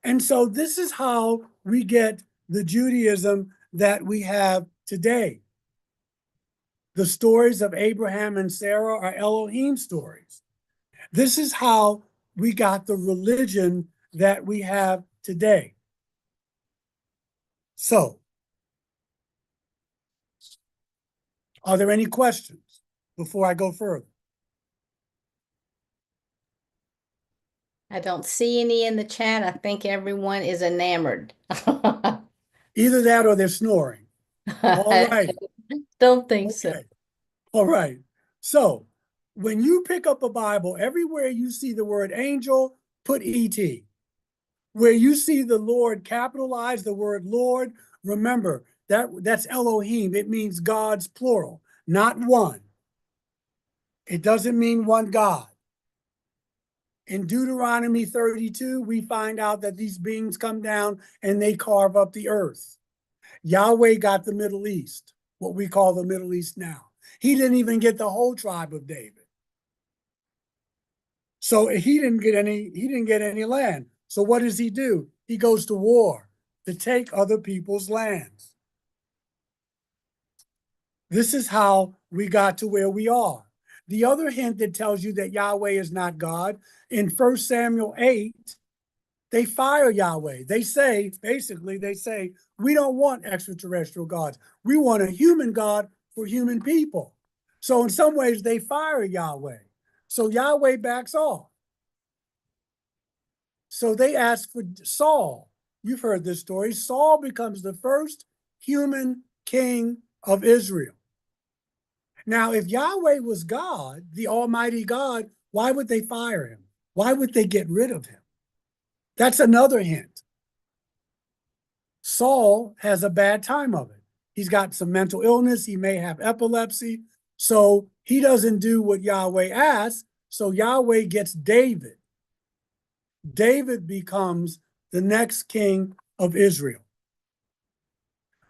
And so this is how we get the Judaism that we have today. The stories of Abraham and Sarah are Elohim stories. This is how we got the religion that we have today. So, are there any questions before I go further? I don't see any in the chat. I think everyone is enamored. Either that or they're snoring. All right. Don't think so. Okay. All right. So when you pick up a Bible, everywhere you see the word angel, put ET. Where you see the Lord capitalize the word Lord, remember that's Elohim. It means God's plural, not one. It doesn't mean one God. In Deuteronomy 32, we find out that these beings come down and they carve up the earth. Yahweh got the Middle East, what we call the Middle East now. He didn't even get the whole tribe of David. So he didn't get any land. So what does he do? He goes to war to take other people's lands. This is how we got to where we are. The other hint that tells you that Yahweh is not God, in 1 Samuel 8, they fire Yahweh. They say, we don't want extraterrestrial gods. We want a human God for human people. So in some ways, they fire Yahweh. So Yahweh backs off. So they ask for Saul. You've heard this story. Saul becomes the first human king of Israel. Now, if Yahweh was God, the Almighty God, why would they fire him? Why would they get rid of him? That's another hint. Saul has a bad time of it. He's got some mental illness. He may have epilepsy. So he doesn't do what Yahweh asks. So Yahweh gets David. David becomes the next king of Israel.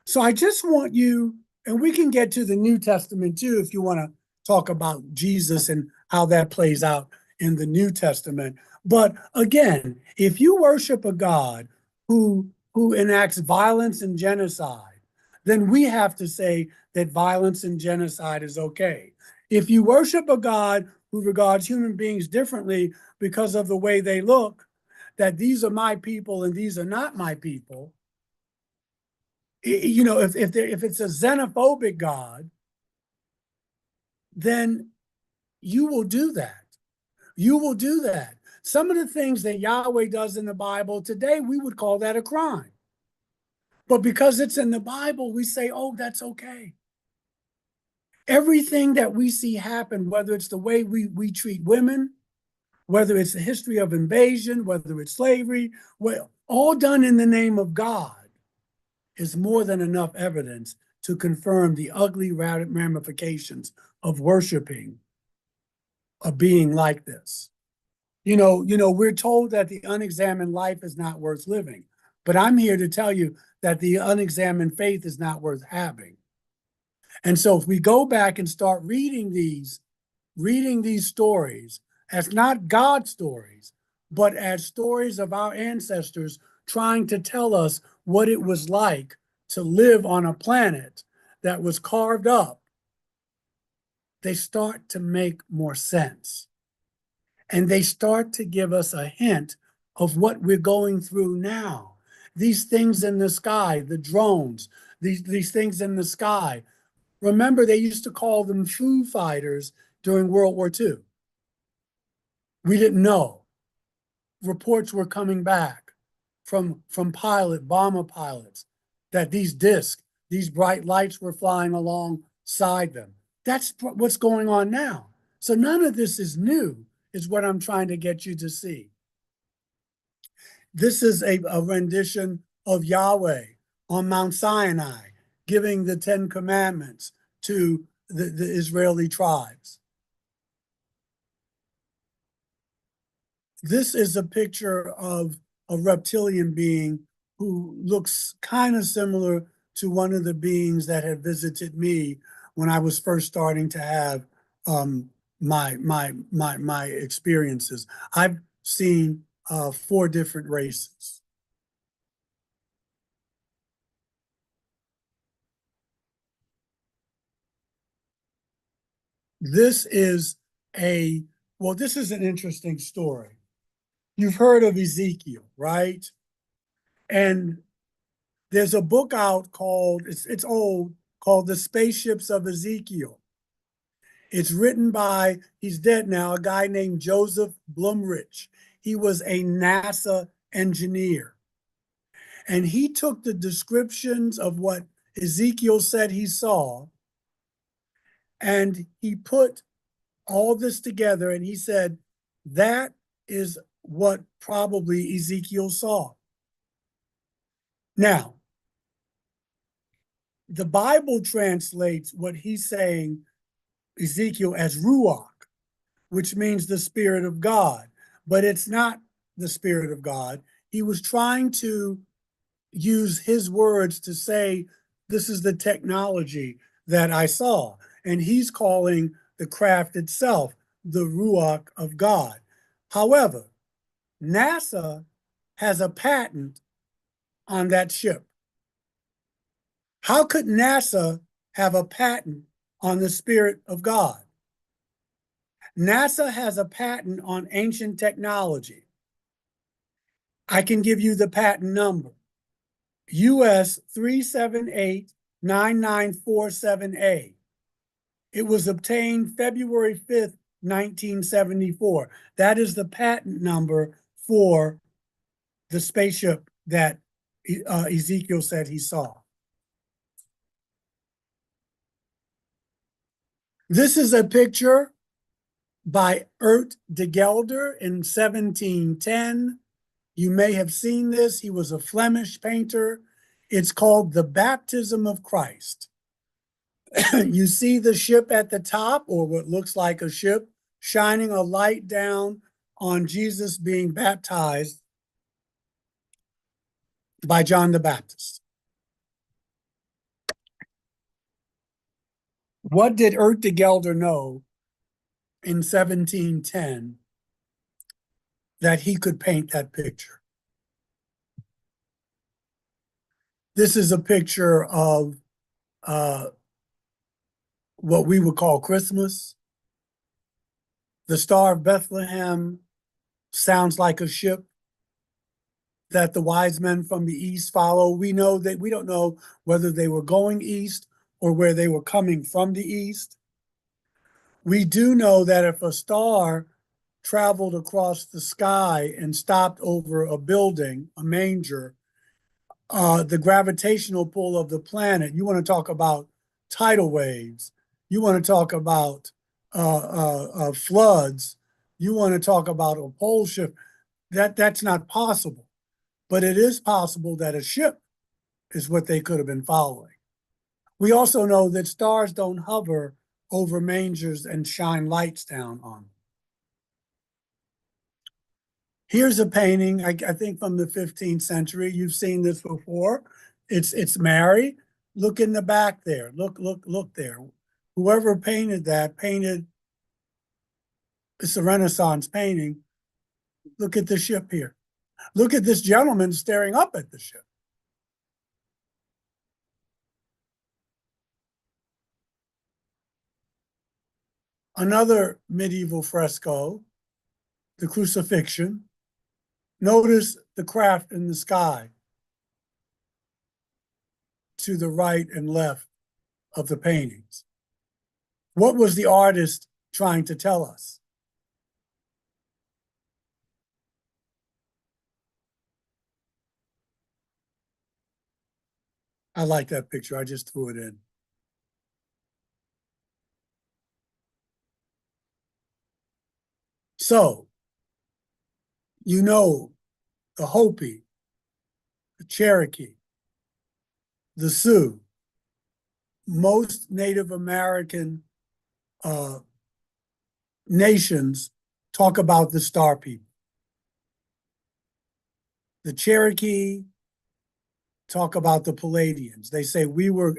So I just want you, and we can get to the New Testament too, if you want to talk about Jesus and how that plays out in the New Testament. But again, if you worship a God who enacts violence and genocide, then we have to say that violence and genocide is okay. If you worship a God who regards human beings differently because of the way they look, that these are my people and these are not my people, you know, if it's a xenophobic God, then you will do that. You will do that. Some of the things that Yahweh does in the Bible today, we would call that a crime. But because it's in the Bible, we say, oh, that's okay. Everything that we see happen, whether it's the way we treat women, whether it's the history of invasion, whether it's slavery, well, all done in the name of God, is more than enough evidence to confirm the ugly ramifications of worshiping a being like this. You know, we're told that the unexamined life is not worth living, but I'm here to tell you that the unexamined faith is not worth having. And so if we go back and start reading these stories as not God stories, but as stories of our ancestors trying to tell us what it was like to live on a planet that was carved up, they start to make more sense. And they start to give us a hint of what we're going through now. These things in the sky, the drones, these things in the sky. Remember, they used to call them Foo Fighters during World War II. We didn't know. Reports were coming back from bomber pilots, that these discs, these bright lights were flying alongside them. That's what's going on now. So none of this is new. is what I'm trying to get you to see. This is a rendition of Yahweh on Mount Sinai, giving the Ten Commandments to the Israeli tribes. This is a picture of a reptilian being who looks kind of similar to one of the beings that had visited me when I was first starting to have my experiences. I've seen 4 different races. This is this is an interesting story. You've heard of Ezekiel, right? And there's a book out called, it's old, called The Spaceships of Ezekiel. It's written by, he's dead now, a guy named Joseph Blumrich. He was a NASA engineer. And he took the descriptions of what Ezekiel said he saw, and he put all this together, and he said, that is what probably Ezekiel saw. Now, the Bible translates what he's saying, Ezekiel, as Ruach, which means the Spirit of God, but it's not the Spirit of God. He was trying to use his words to say, this is the technology that I saw. And he's calling the craft itself the Ruach of God. However, NASA has a patent on that ship. How could NASA have a patent on the Spirit of God? NASA has a patent on ancient technology. I can give you the patent number. US 3789947A. It was obtained February 5th, 1974. That is the patent number for the spaceship that Ezekiel said he saw. This is a picture by Urt de Gelder in 1710. You may have seen this. He was a Flemish painter. It's called The Baptism of Christ. You see the ship at the top, or what looks like a ship, shining a light down on Jesus being baptized by John the Baptist. What did Urt de Gelder know in 1710 that he could paint that picture? This is a picture of what we would call Christmas. The Star of Bethlehem sounds like a ship that the wise men from the east follow. We know that we don't know whether they were going east or where they were coming from the east. We do know that if a star traveled across the sky and stopped over a building, a manger, the gravitational pull of the planet, you want to talk about tidal waves, you want to talk about floods, you want to talk about a pole shift, that's not possible. But it is possible that a ship is what they could have been following. We also know that stars don't hover over mangers and shine lights down on them. Here's a painting, I think from the 15th century. You've seen this before. It's Mary. Look in the back there. Look there. Whoever painted that painted, it's a Renaissance painting. Look at the ship here. Look at this gentleman staring up at the ship. Another medieval fresco, the Crucifixion. Notice the craft in the sky to the right and left of the paintings. What was the artist trying to tell us? I like that picture. I just threw it in. So, you know, the Hopi, the Cherokee, the Sioux, most Native American uh, nations talk about the Star People. The Cherokee talk about the Palladians. They say we were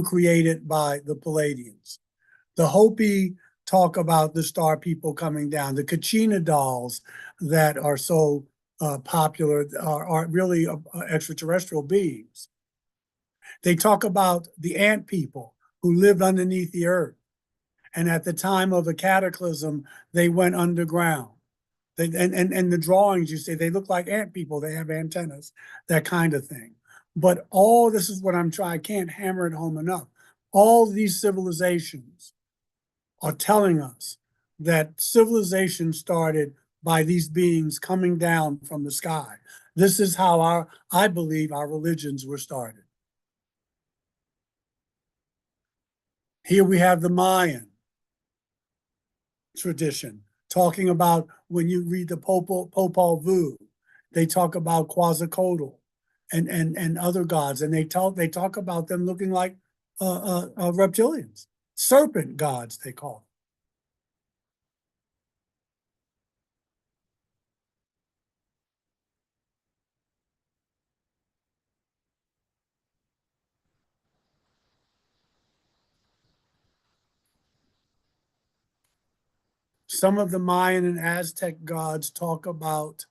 created by the Palladians. The Hopi talk about the Star People coming down. The Kachina dolls that are so popular are really extraterrestrial beings. They talk about the ant people who lived underneath the earth. And at the time of the cataclysm, they went underground. And the drawings you see, they look like ant people. They have antennas, that kind of thing. But all this is what I'm trying, I can't hammer it home enough. All these civilizations are telling us that civilization started by these beings coming down from the sky. This is how I believe our religions were started. Here we have the Mayan tradition, talking about when you read the Popol Vuh, they talk about Quetzalcoatl and other gods, and they talk about them looking like reptilians, serpent gods they call them. Some of the Mayan and Aztec gods talk about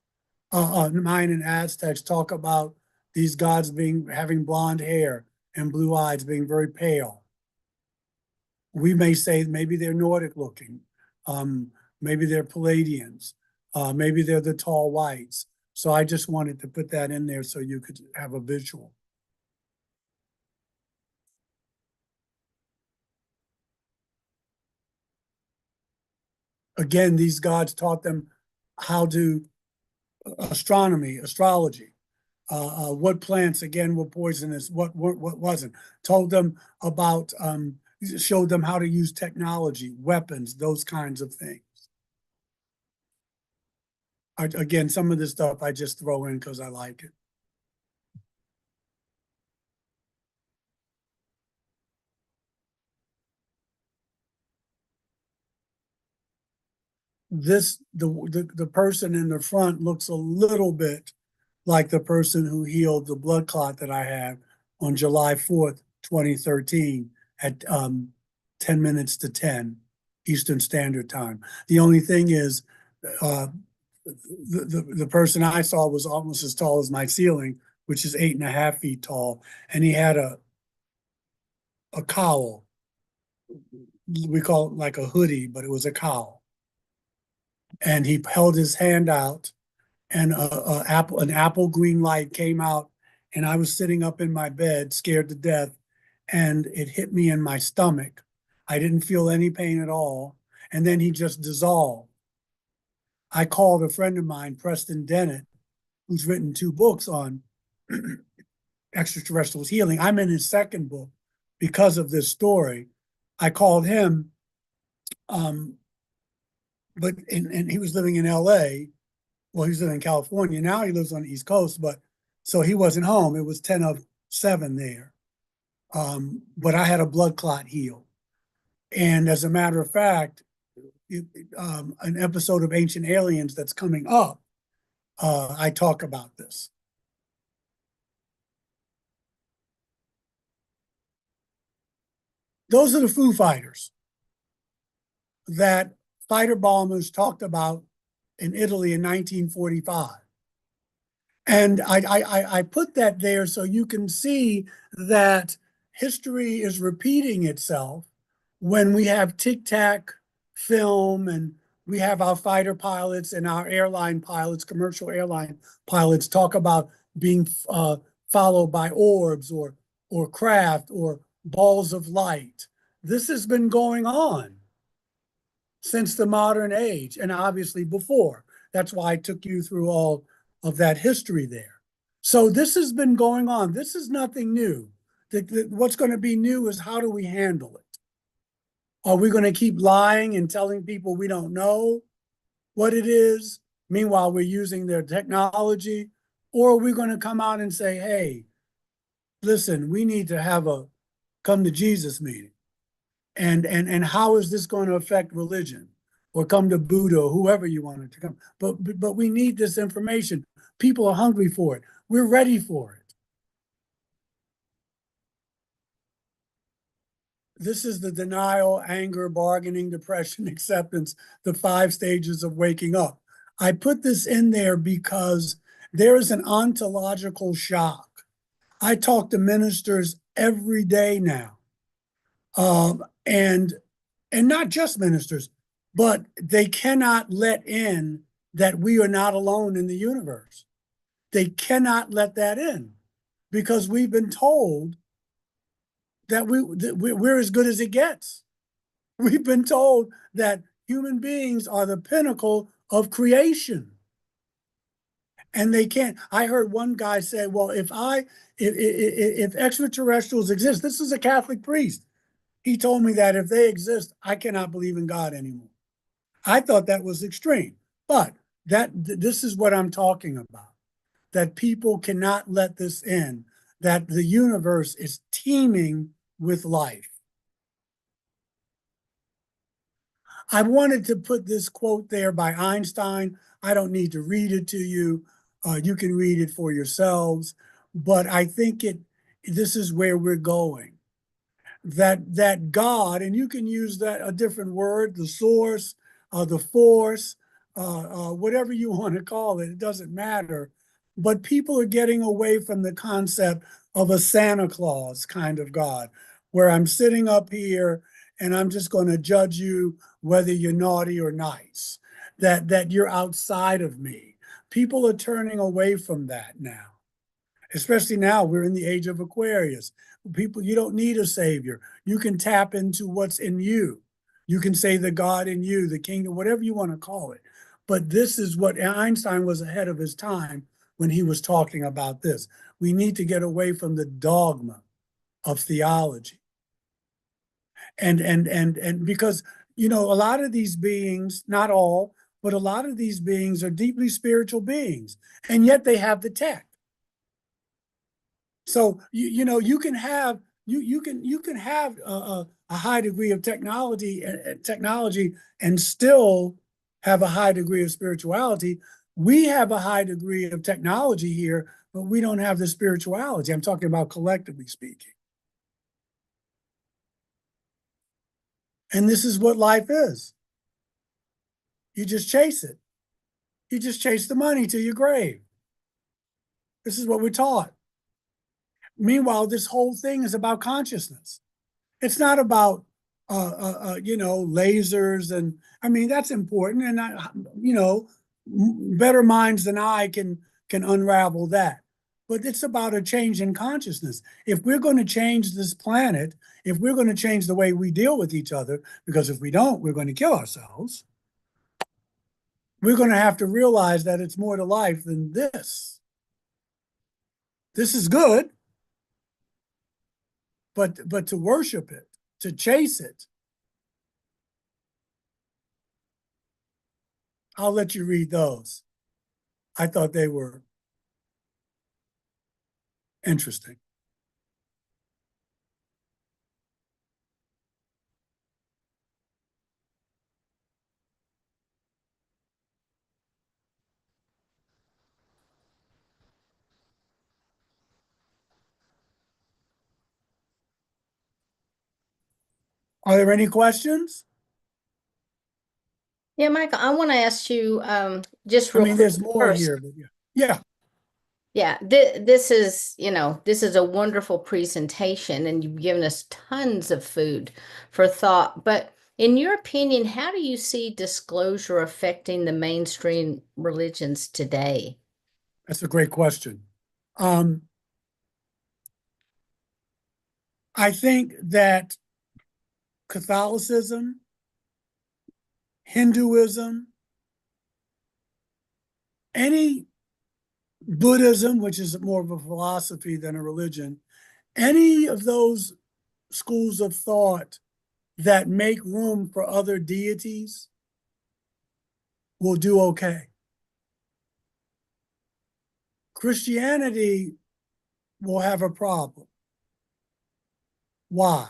Mayan and Aztecs talk about these gods being having blonde hair and blue eyes, being very pale. We may say maybe they're Nordic looking, maybe they're Palladians, maybe they're the tall whites. So I just wanted to put that in there so you could have a visual. Again, these gods taught them how to astronomy, astrology, what plants again were poisonous, what wasn't. Told them about, showed them how to use technology, weapons, those kinds of things. Again, some of this stuff I just throw in because I like it. The person in the front looks a little bit like the person who healed the blood clot that I had on July 4th, 2013 at 10 minutes to 10 Eastern Standard Time. The only thing is, uh, the person I saw was almost as tall as my ceiling, which is 8.5 feet tall, and he had a cowl. We call it like a hoodie, but it was a cowl. And he held his hand out, and an apple green light came out, and I was sitting up in my bed, scared to death, and it hit me in my stomach. I didn't feel any pain at all, and then he just dissolved. I called a friend of mine, Preston Dennett, who's written 2 books on extraterrestrials healing. I'm in his second book because of this story. I called him, and he was living in LA. Well, he was living in California. Now he lives on the East Coast, but so he wasn't home. It was 10 of 7 there. But I had a blood clot heal. And as a matter of fact, an episode of Ancient Aliens that's coming up, I talk about this. Those are the Foo Fighters that fighter bombers talked about in Italy in 1945. And I put that there so you can see that history is repeating itself when we have Tic Tac film and we have our fighter pilots and our airline pilots, commercial airline pilots, talk about being followed by orbs or craft or balls of light. This has been going on since the modern age, and obviously before. That's why I took you through all of that history there. So this has been going on. This is nothing new. What's going to be new is how do we handle it? Are we going to keep lying and telling people we don't know? what it is. Meanwhile, we're using their technology, or are we going to come out and say, hey, listen, we need to have a come to Jesus meeting. And how is this going to affect religion? Or come to Buddha or whoever you want it to come. But we need this information. People are hungry for it. We're ready for it. This is the denial, anger, bargaining, depression, acceptance, the 5 stages of waking up. I put this in there because there is an ontological shock. I talk to ministers every day now, um, and and not just ministers, but they cannot let in that we are not alone in the universe. They cannot let that in because we've been told that we're as good as it gets. We've been told that human beings are the pinnacle of creation. And they can't. I heard one guy say, well, if extraterrestrials exist, this is a Catholic priest. He told me that if they exist, I cannot believe in God anymore. I thought that was extreme, but this is what I'm talking about, that people cannot let this in, that the universe is teeming with life. I wanted to put this quote there by Einstein. I don't need to read it to you. You can read it for yourselves, but I think this is where we're going. That God, and you can use that a different word, the source, the force, whatever you want to call it, it doesn't matter. But people are getting away from the concept of a Santa Claus kind of God, where I'm sitting up here and I'm just going to judge you whether you're naughty or nice, that you're outside of me. People are turning away from that now, especially now we're in the age of Aquarius. People, you don't need a savior. You can tap into what's in you. You can say the God in you, the kingdom, whatever you want to call it. But this is what Einstein was ahead of his time when he was talking about this. We need to get away from the dogma of theology. And because a lot of these beings, not all, but a lot of these beings are deeply spiritual beings, and yet they have the tech. So you can have a high degree of technology and still have a high degree of spirituality. We have a high degree of technology here, but we don't have the spirituality. I'm talking about collectively speaking. And this is what life is. You just chase it. You just chase the money to your grave. This is what we're taught. Meanwhile, this whole thing is about consciousness. It's not about lasers, and I mean that's important, and better minds than I can unravel that. But it's about a change in consciousness. If we're going to change this planet, if we're going to change the way we deal with each other, because if we don't, we're going to kill ourselves. We're going to have to realize that it's more to life than this. This is good, but to worship it, to chase it, I'll let you read those. I thought they were interesting. Are there any questions? Yeah, Michael, I want to ask you just I real mean, quick there's more first. here, but yeah. Yeah, Yeah, this is, this is a wonderful presentation, and you've given us tons of food for thought. But in your opinion, how do you see disclosure affecting the mainstream religions today? that's a great question. Um, I think that Catholicism, Hinduism, any Buddhism, which is more of a philosophy than a religion, any of those schools of thought that make room for other deities will do okay. Christianity will have a problem. Why?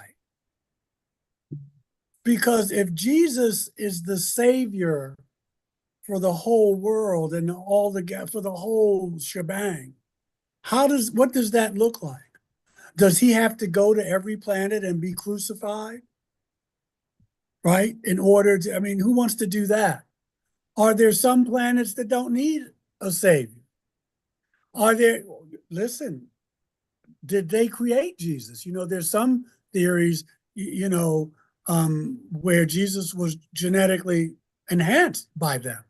Because if Jesus is the savior for the whole world and for the whole shebang, what does that look like? Does he have to go to every planet and be crucified? Right? In order to, I mean, who wants to do that? Are there some planets that don't need a savior? Are there, listen, did they create Jesus? You know, there's some theories, where Jesus was genetically enhanced by them.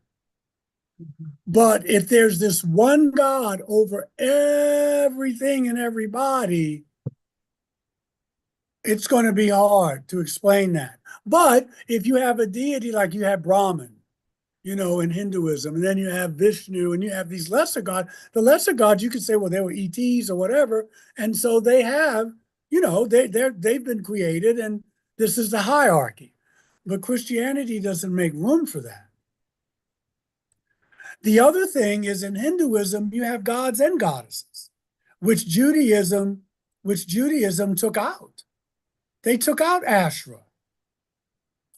But if there's this one God over everything and everybody, it's going to be hard to explain that. But if you have a deity like you have Brahman, in Hinduism, and then you have Vishnu, and you have these lesser gods, the lesser gods, you could say, well, they were ETs or whatever. And so they have, they've been created, and this is the hierarchy. But Christianity doesn't make room for that. The other thing is in Hinduism, you have gods and goddesses, which Judaism took out. They took out Asherah.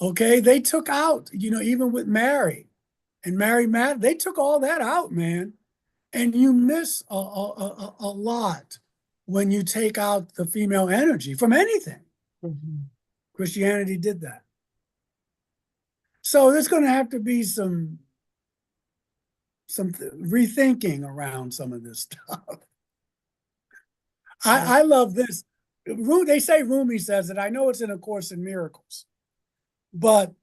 Okay, they took out, even with Mary and Mary Matt, they took all that out, man. And you miss a lot when you take out the female energy from anything. Mhm. Christianity did that. So there's going to have to be some rethinking around some of this stuff. I love this. They say Rumi says it. I know it's in A Course in Miracles, but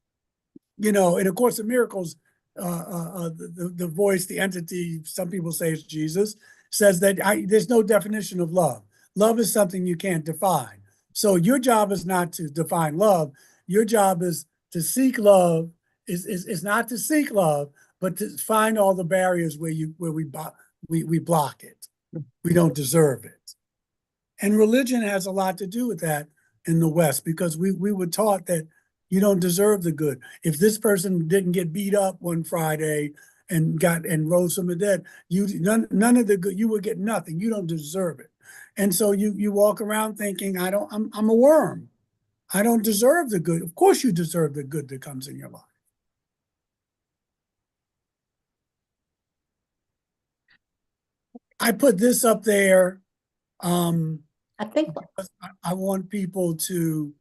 in A Course in Miracles, the voice, the entity, some people say it's Jesus, says that there's no definition of love. Love is something you can't define. So your job is not to define love. Your job is to seek love. Is not to seek love, but to find all the barriers where we block it. We don't deserve it. And religion has a lot to do with that in the West, because we were taught that you don't deserve the good. If this person didn't get beat up one Friday and rose from the dead, none of the good, you would get nothing. You don't deserve it. And so you walk around thinking, I'm a worm. I don't deserve the good. Of course you deserve the good that comes in your life. I put this up there. I think I want people to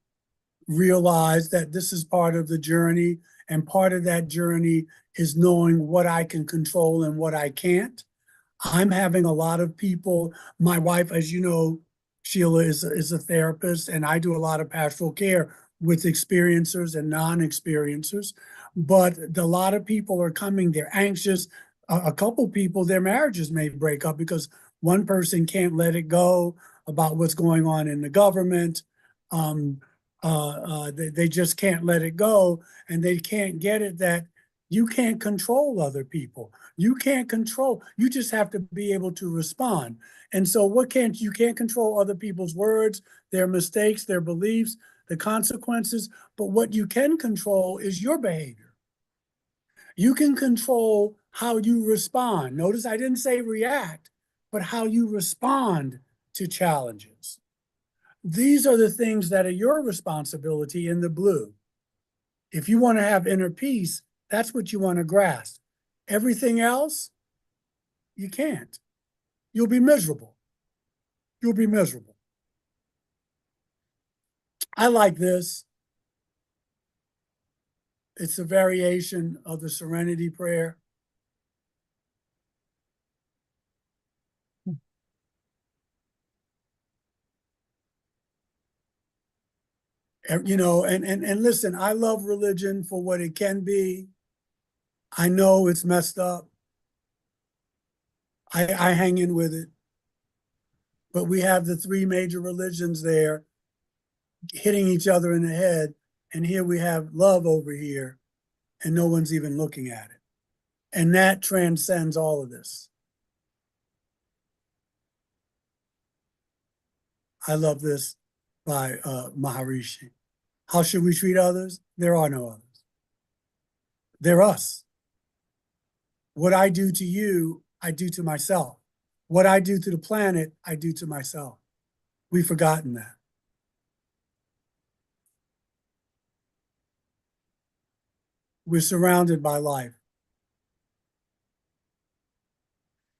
realize that this is part of the journey, and part of that journey is knowing what I can control and what I can't. I'm having a lot of people, my wife, as you know, Sheila is a therapist, and I do a lot of pastoral care with experiencers and non-experiencers. But a lot of people are coming, they're anxious. A couple people, their marriages may break up because one person can't let it go about what's going on in the government. They just can't let it go, and they can't get it that you can't control other people. You can't control, you just have to be able to respond. And so you can't control other people's words, their mistakes, their beliefs, the consequences, but what you can control is your behavior. You can control how you respond. Notice I didn't say react, but how you respond to challenges. These are the things that are your responsibility in the blue. If you want to have inner peace, that's what you want to grasp. Everything else, you can't. You'll be miserable. You'll be miserable. I like this. It's a variation of the Serenity Prayer. And listen, I love religion for what it can be. I know it's messed up. I hang in with it. But we have the three major religions there hitting each other in the head. And here we have love over here, and no one's even looking at it. And that transcends all of this. I love this by Maharishi. How should we treat others? There are no others. They're us. What I do to you, I do to myself. What I do to the planet, I do to myself. We've forgotten that. We're surrounded by life.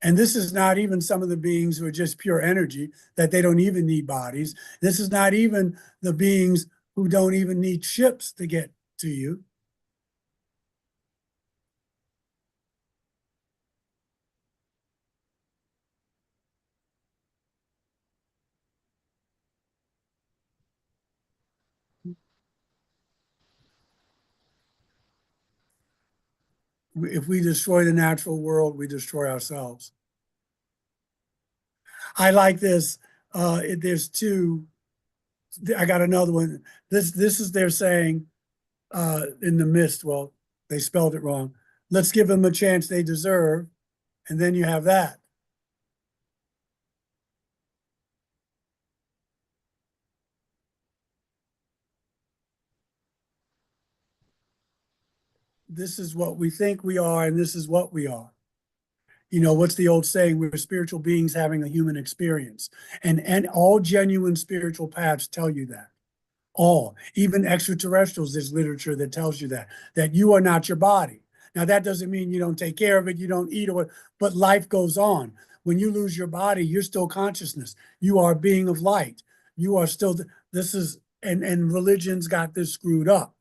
And this is not even some of the beings who are just pure energy, that they don't even need bodies. This is not even the beings who don't even need ships to get to you. If we destroy the natural world, we destroy ourselves. I like this. There's two. I got another one. This is they're saying in the mist. Well, they spelled it wrong. Let's give them a chance they deserve, and then you have that. This is what we think we are, and this is what we are. You know, what's the old saying? We're spiritual beings having a human experience. And all genuine spiritual paths tell you that. All, even extraterrestrials, there's literature that tells you that you are not your body. Now, that doesn't mean you don't take care of it, you don't eat, but life goes on. When you lose your body, you're still consciousness. You are a being of light. You are still, this is, and religion's got this screwed up.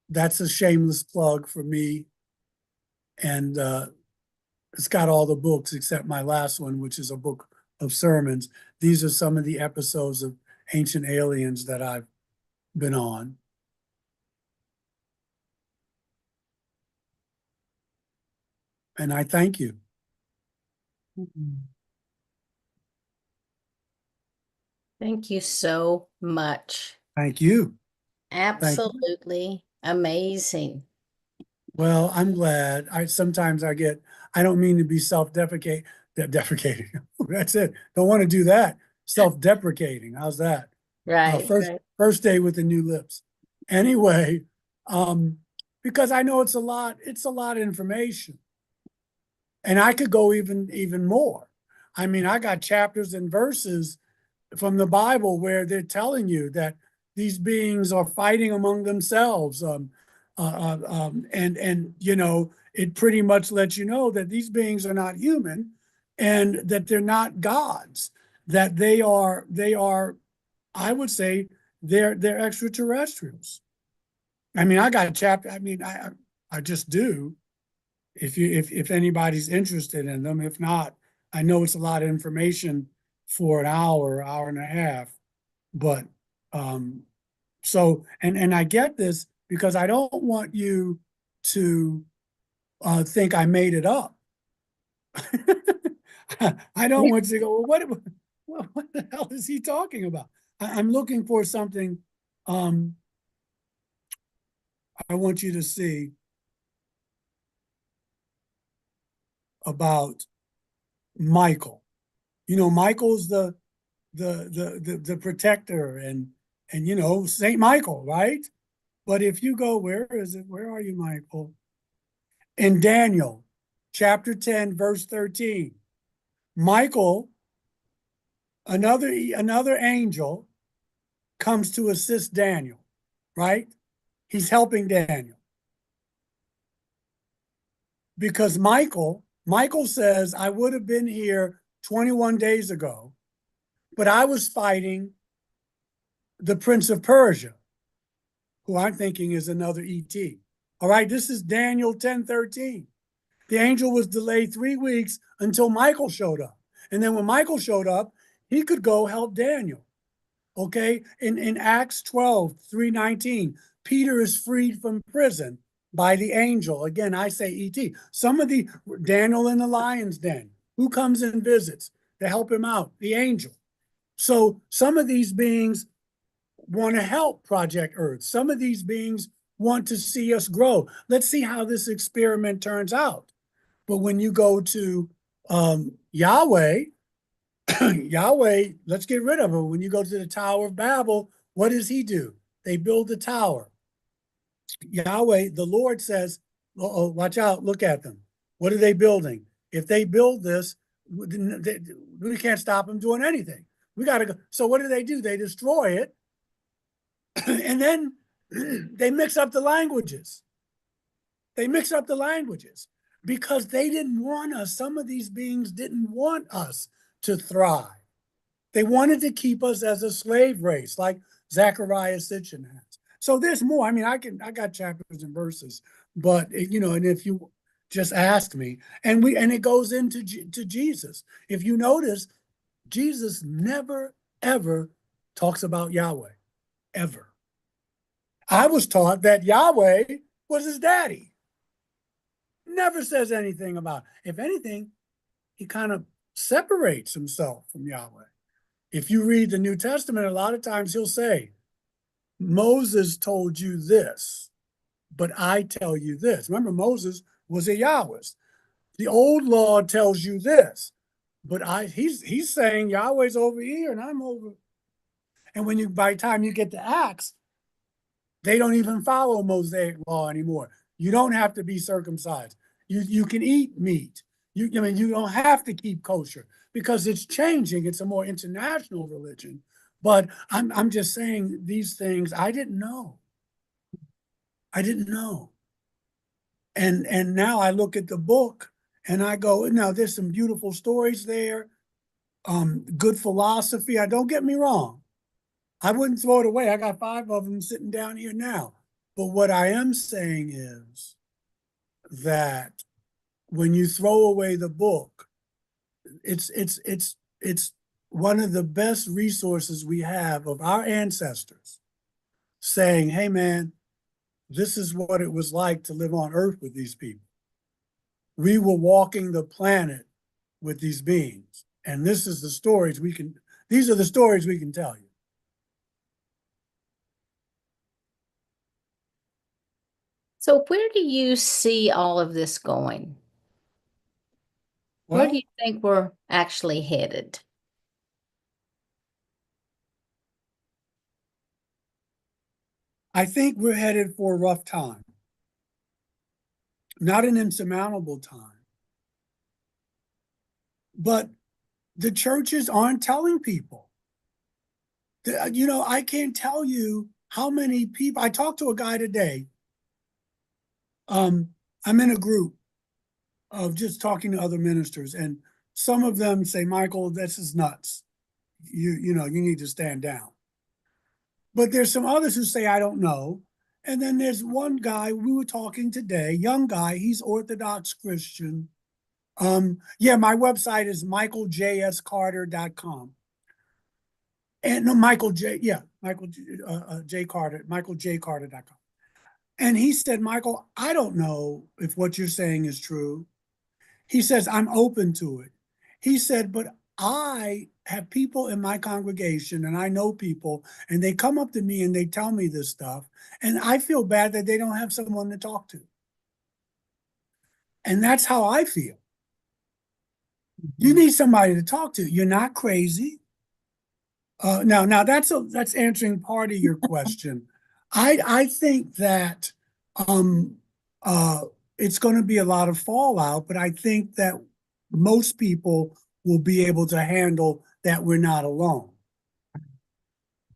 That's a shameless plug for me. And it's got all the books except my last one, which is a book of sermons. These are some of the episodes of Ancient Aliens that I've been on. And I thank you. Thank you so much. Thank you. Thank you. Absolutely amazing. Well, I'm glad. Sometimes I don't mean to be self-deprecating. Deprecating. That's it. Don't want to do that. Self-deprecating. How's that? Right, right. First day with the new lips. Anyway, because I know it's a lot of information. And I could go even more. I mean, I got chapters and verses from the Bible where they're telling you that these beings are fighting among themselves. And you know, it pretty much lets you know that these beings are not human and that they're not gods, that they are, I would say they're extraterrestrials. I mean, I got a chapter, I just do. If anybody's interested in them. If not, I know it's a lot of information for an hour and a half. But so and I get this because I don't want you to think I made it up. I don't want you to go, well, what the hell is he talking about? I'm looking for something. I want you to see about Michael. You know, Michael's the protector and you know, Saint Michael, right? But if you go, where is it? Where are you, Michael? In Daniel, chapter 10, verse 13. Michael, another angel, comes to assist Daniel, right? He's helping Daniel. Because Michael says, I would have been here 21 days ago, but I was fighting the Prince of Persia, who I'm thinking is another ET. All right, this is Daniel 10:13. The angel was delayed 3 weeks until Michael showed up. And then when Michael showed up, he could go help Daniel. Okay, in Acts 12:3-19, Peter is freed from prison by the angel. Again, I say ET. Some of the Daniel in the lion's den, who comes and visits to help him out? The angel. So some of these beings want to help Project Earth. Some of these beings want to see us grow. Let's see how this experiment turns out. But when you go to Yahweh, Yahweh, let's get rid of him. When you go to the Tower of Babel, what does he do? They build a tower. Yahweh, the Lord says, oh, watch out, look at them. What are they building? If they build this, we can't stop them doing anything. We got to go. So what do? They destroy it. And then they mix up the languages. They mix up the languages because they didn't want us. Some of these beings didn't want us to thrive. They wanted to keep us as a slave race, like Zechariah Sitchin has. So there's more. I mean, I got chapters and verses, but and if you just ask me, and it goes into to Jesus. If you notice, Jesus never ever talks about Yahweh, ever. I was taught that Yahweh was his daddy. Never says anything about it. If anything, he kind of separates himself from Yahweh. If you read the New Testament, a lot of times he'll say, Moses told you this, but I tell you this. Remember, Moses was a Yahwist. The old law tells you this, but he's saying Yahweh's over here and I'm over. And by the time you get to Acts, they don't even follow Mosaic law anymore. You don't have to be circumcised. You can eat meat. You don't have to keep kosher because it's changing. It's a more international religion. But I'm just saying these things I didn't know. I didn't know. And now I look at the book and I go, now there's some beautiful stories there, good philosophy. Don't get me wrong. I wouldn't throw it away. I got 5 of them sitting down here now. But what I am saying is that when you throw away the book, it's one of the best resources we have of our ancestors saying, hey man, this is what it was like to live on earth with these people. We were walking the planet with these beings. And these are the stories we can tell you. So where do you see all of this going? Where do Well, you think we're actually headed? I think we're headed for a rough time, not an insurmountable time. But the churches aren't telling people. I can't tell you how many people. I talked to a guy today. I'm in a group of just talking to other ministers, and some of them say, Michael, this is nuts. You need to stand down. But there's some others who say, I don't know. And then there's one guy we were talking today, young guy, he's Orthodox Christian. Yeah, my website is michaeljscarter.com. And no, Michael J, yeah, Michael J Carter, michaeljcarter.com. And he said, Michael, I don't know if what you're saying is true. He says, I'm open to it. He said, but I have people in my congregation and I know people and they come up to me and they tell me this stuff. And I feel bad that they don't have someone to talk to. And that's how I feel. You need somebody to talk to. You're not crazy. Now that's answering part of your question. I think that it's going to be a lot of fallout, but I think that most people will be able to handle that we're not alone.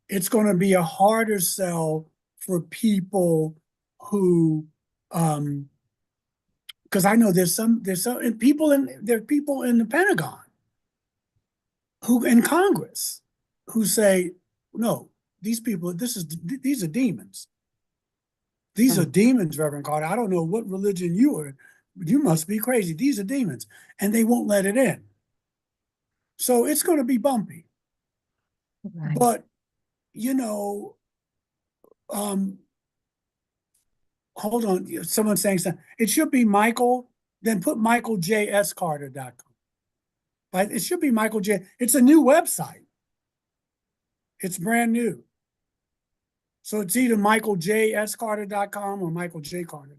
It's going to be a harder sell for people who, because I know there's some people in the Pentagon who in Congress who say, no, these are demons. These are demons, Reverend Carter. I don't know what religion you are. You must be crazy. These are demons. And they won't let it in. So it's going to be bumpy. Right. But, hold on. Someone's saying something. It should be Michael, then put michaeljscarter.com. Right? It should be Michael J. It's a new website. It's brand new. So it's either michaeljscarter.com or michaeljcarter.com.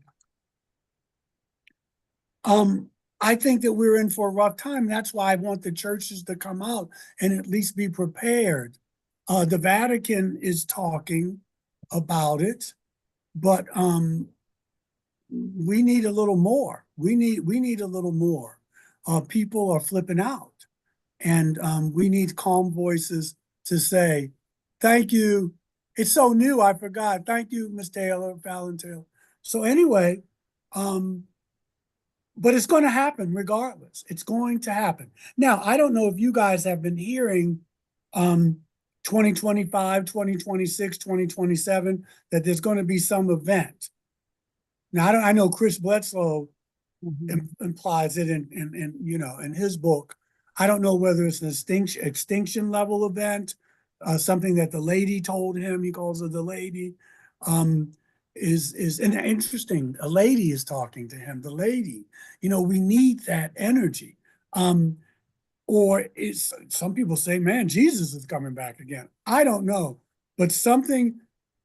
I think that we're in for a rough time. That's why I want the churches to come out and at least be prepared. The Vatican is talking about it, but we need a little more. We need a little more. People are flipping out, and we need calm voices to say, "Thank you." It's so new, I forgot. Thank you, Miss Taylor, Fallon Taylor. So anyway, um, but it's going to happen regardless. It's going to happen. Now, I don't know if you guys have been hearing um 2025, 2026, 2027, that there's going to be some event. Now, I know Chris Bledsoe Mhm. implies it in in his book. I don't know whether it's an extinction level event, something that the lady told him. He calls her the lady. Um, is and interesting. A lady is talking to him. The lady. We need that energy. Um, or is some people say, man, Jesus is coming back again. I don't know, but something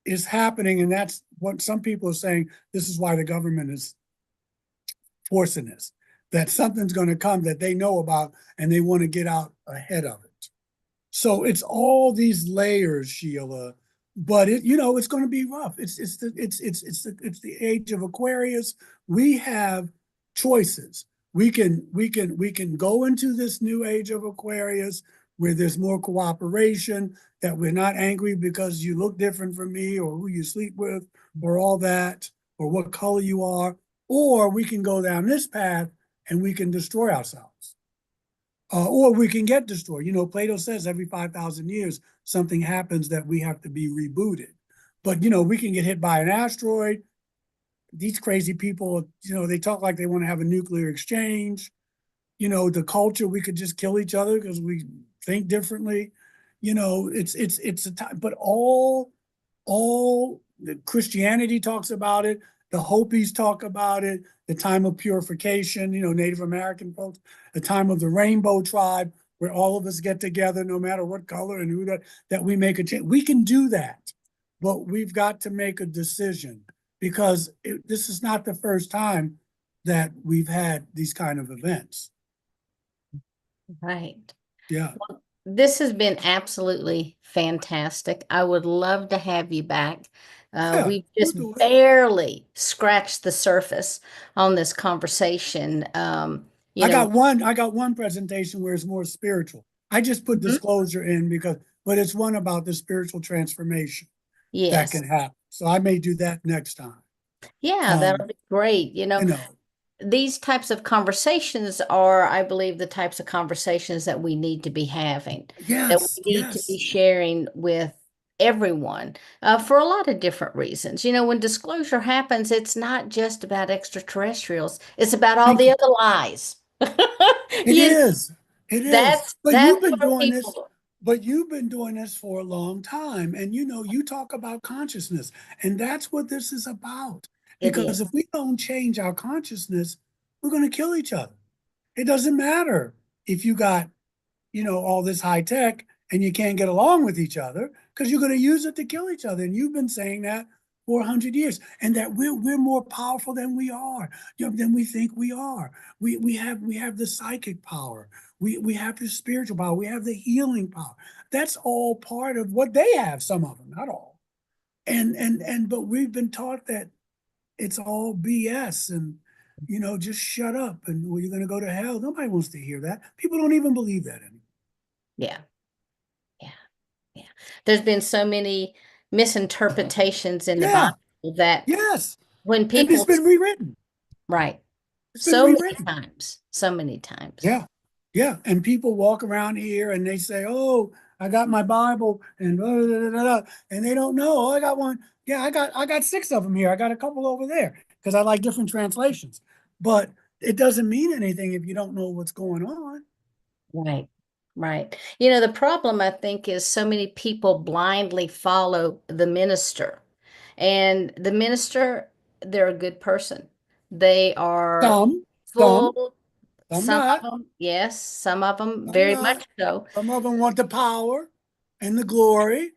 is happening, and that's what some people are saying. This is why the government is forcing this, that something's going to come that they know about and they want to get out ahead of it. So it's all these layers, Sheila, but it's going to be rough. It's the age of Aquarius. We have choices. We can go into this new age of Aquarius where there's more cooperation, that we're not angry because you look different from me or who you sleep with or all that or what color you are, or we can go down this path and we can destroy ourselves. Or we can get destroyed. Plato says every 5,000 years something happens that we have to be rebooted. But we can get hit by an asteroid. These crazy people, they talk like they want to have a nuclear exchange. The culture, we could just kill each other because we think differently. It's a time, but all the Christianity talks about it, the Hopis talk about it, the time of purification, Native American folks, the time of the rainbow tribe, where all of us get together, no matter what color and who that we make a change. We can do that, but we've got to make a decision, because this is not the first time that we've had these kind of events. Right. Yeah. This has been absolutely fantastic. I would love to have you back. Yeah, We've we'll just do it. barely scratched the surface on this conversation. I got one presentation where it's more spiritual. I just put Mhm. disclosure in but it's one about the spiritual transformation that Yes. can happen. So I may do that next time. Yeah, Um, that'll be great. you know, These types of conversations are, I believe, the types of conversations that we need to be having, that yes, we need to be yes, sharing with everyone for a lot of different reasons. When disclosure happens, it's not just about extraterrestrials, it's about all thank the you. other lies. It You know, is. It is. that's where people, But you've been doing this for a long time. And you talk about consciousness. And that's what this is about. it is. Because if we don't change our consciousness, we're going to kill each other. It doesn't matter if you got all this high tech and you can't get along with each other, because you're going to use it to kill each other. And you've been saying that for 100 years, and that we're more powerful than we are, than we think we are. We have the psychic power. We have the spiritual power. We have the healing power. That's all part of what they have. Some of them, not all. And but we've been taught that it's all BS, and just shut up, and well, you're going to go to hell. Nobody wants to hear that. People don't even believe that anymore. Yeah, yeah, yeah. There's been so many misinterpretations in the Yeah, Bible that yes. when And it's people, been rewritten. right, It's been so many rewritten. times, so many times. Yeah. Yeah. And people walk around here and they say, oh, I got my Bible and blah, blah, blah, blah, blah. And they don't know. Oh, I got one. Yeah, I got six of them here. I got a couple over there because I like different translations. But it doesn't mean anything if you don't know what's going on. Right, right. The problem I think is so many people blindly follow the minister. And the minister, they're a good person. They are Some, some, full, some some of not, them, yes, some of them some very not. much so. Some of them want the power and the glory.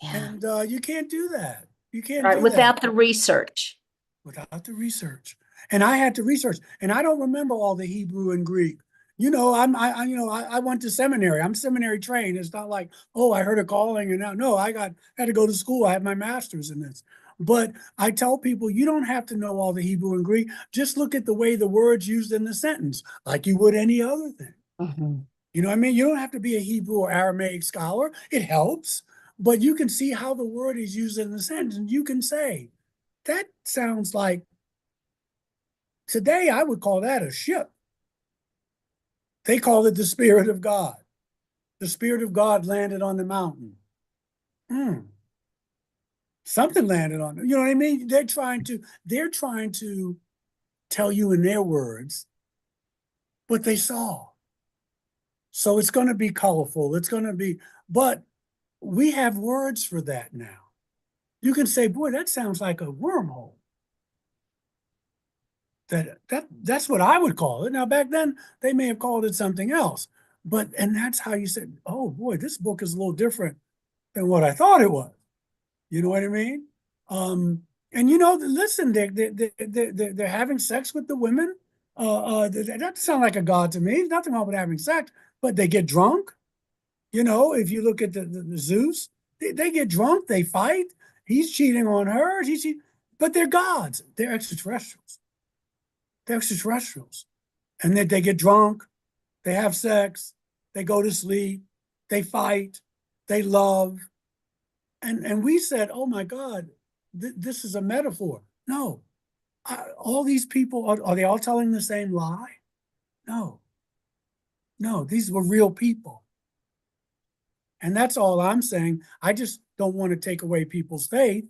Yeah, And you can't do that. You can't right. do that Without the research. without the research. And I had to research, and I don't remember all the Hebrew and Greek. I went to seminary. I'm seminary trained. It's not like, oh, I heard a calling and now, no, had to go to school. I have my master's in this. But I tell people you don't have to know all the Hebrew and Greek. Just look at the way the words used in the sentence, like you would any other thing. Mhm. You know what I mean? You don't have to be a Hebrew or Aramaic scholar. It helps, but you can see how the word is used in the sentence, and you can say, that sounds like today I would call that a ship. They call it the Spirit of God. The Spirit of God landed on the mountain. Hmm. Something landed on them. You know what I mean? They're trying to tell you in their words what they saw. So it's going to be colorful. It's going to be, but we have words for that now. You can say, boy, that sounds like a wormhole. That's what I would call it. Now, back then, they may have called it something else. And that's how you said, oh boy, this book is a little different than what I thought it was. You know what I mean? And listen, they're having sex with the women. That doesn't sound like a god to me. There's nothing wrong with having sex, but they get drunk. If you look at the Zeus, they get drunk, they fight. He's cheating on her. But they're gods. They're extraterrestrials. They're extraterrestrials, and they get drunk, they have sex, they go to sleep, they fight, they love, and we said, oh my God, this is a metaphor. No, all these people are they all telling the same lie? No, no, these were real people. And that's all I'm saying. I just don't want to take away people's faith.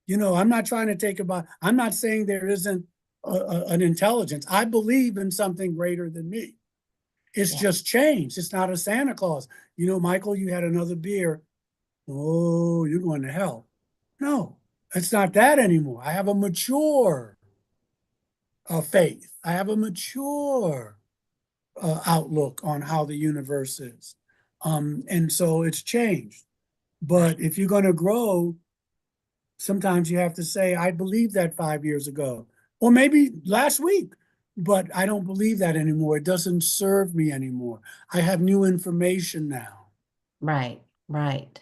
I'm not trying to I'm not saying there isn't an intelligence. I believe in something greater than me. It's Yeah. just changed. It's not a Santa Claus. Michael, you had another beer. Oh, you're going to hell. No, it's not that anymore. I have a mature faith. I have a mature outlook on how the universe is. And so it's changed. Right. But if you're going to grow, sometimes you have to say, I believed that 5 years ago, or maybe last week, but I don't believe that anymore. It doesn't serve me anymore. I have new information now. Right. Right.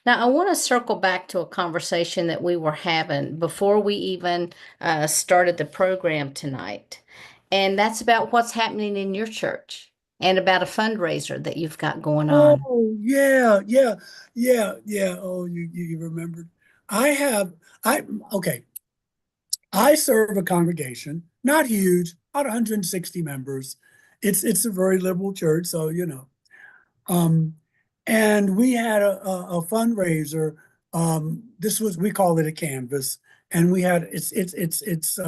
Now, I want to circle back to a conversation that we were having before we even started the program tonight. And that's about what's happening in your church and about a fundraiser that you've got going on. Oh, yeah, yeah, yeah, yeah. Oh, you remembered. I have, I, okay. I serve a congregation, not huge, about 160 members. It's a very liberal church, so Um, and we had a fundraiser. We call it a canvas, and we had it's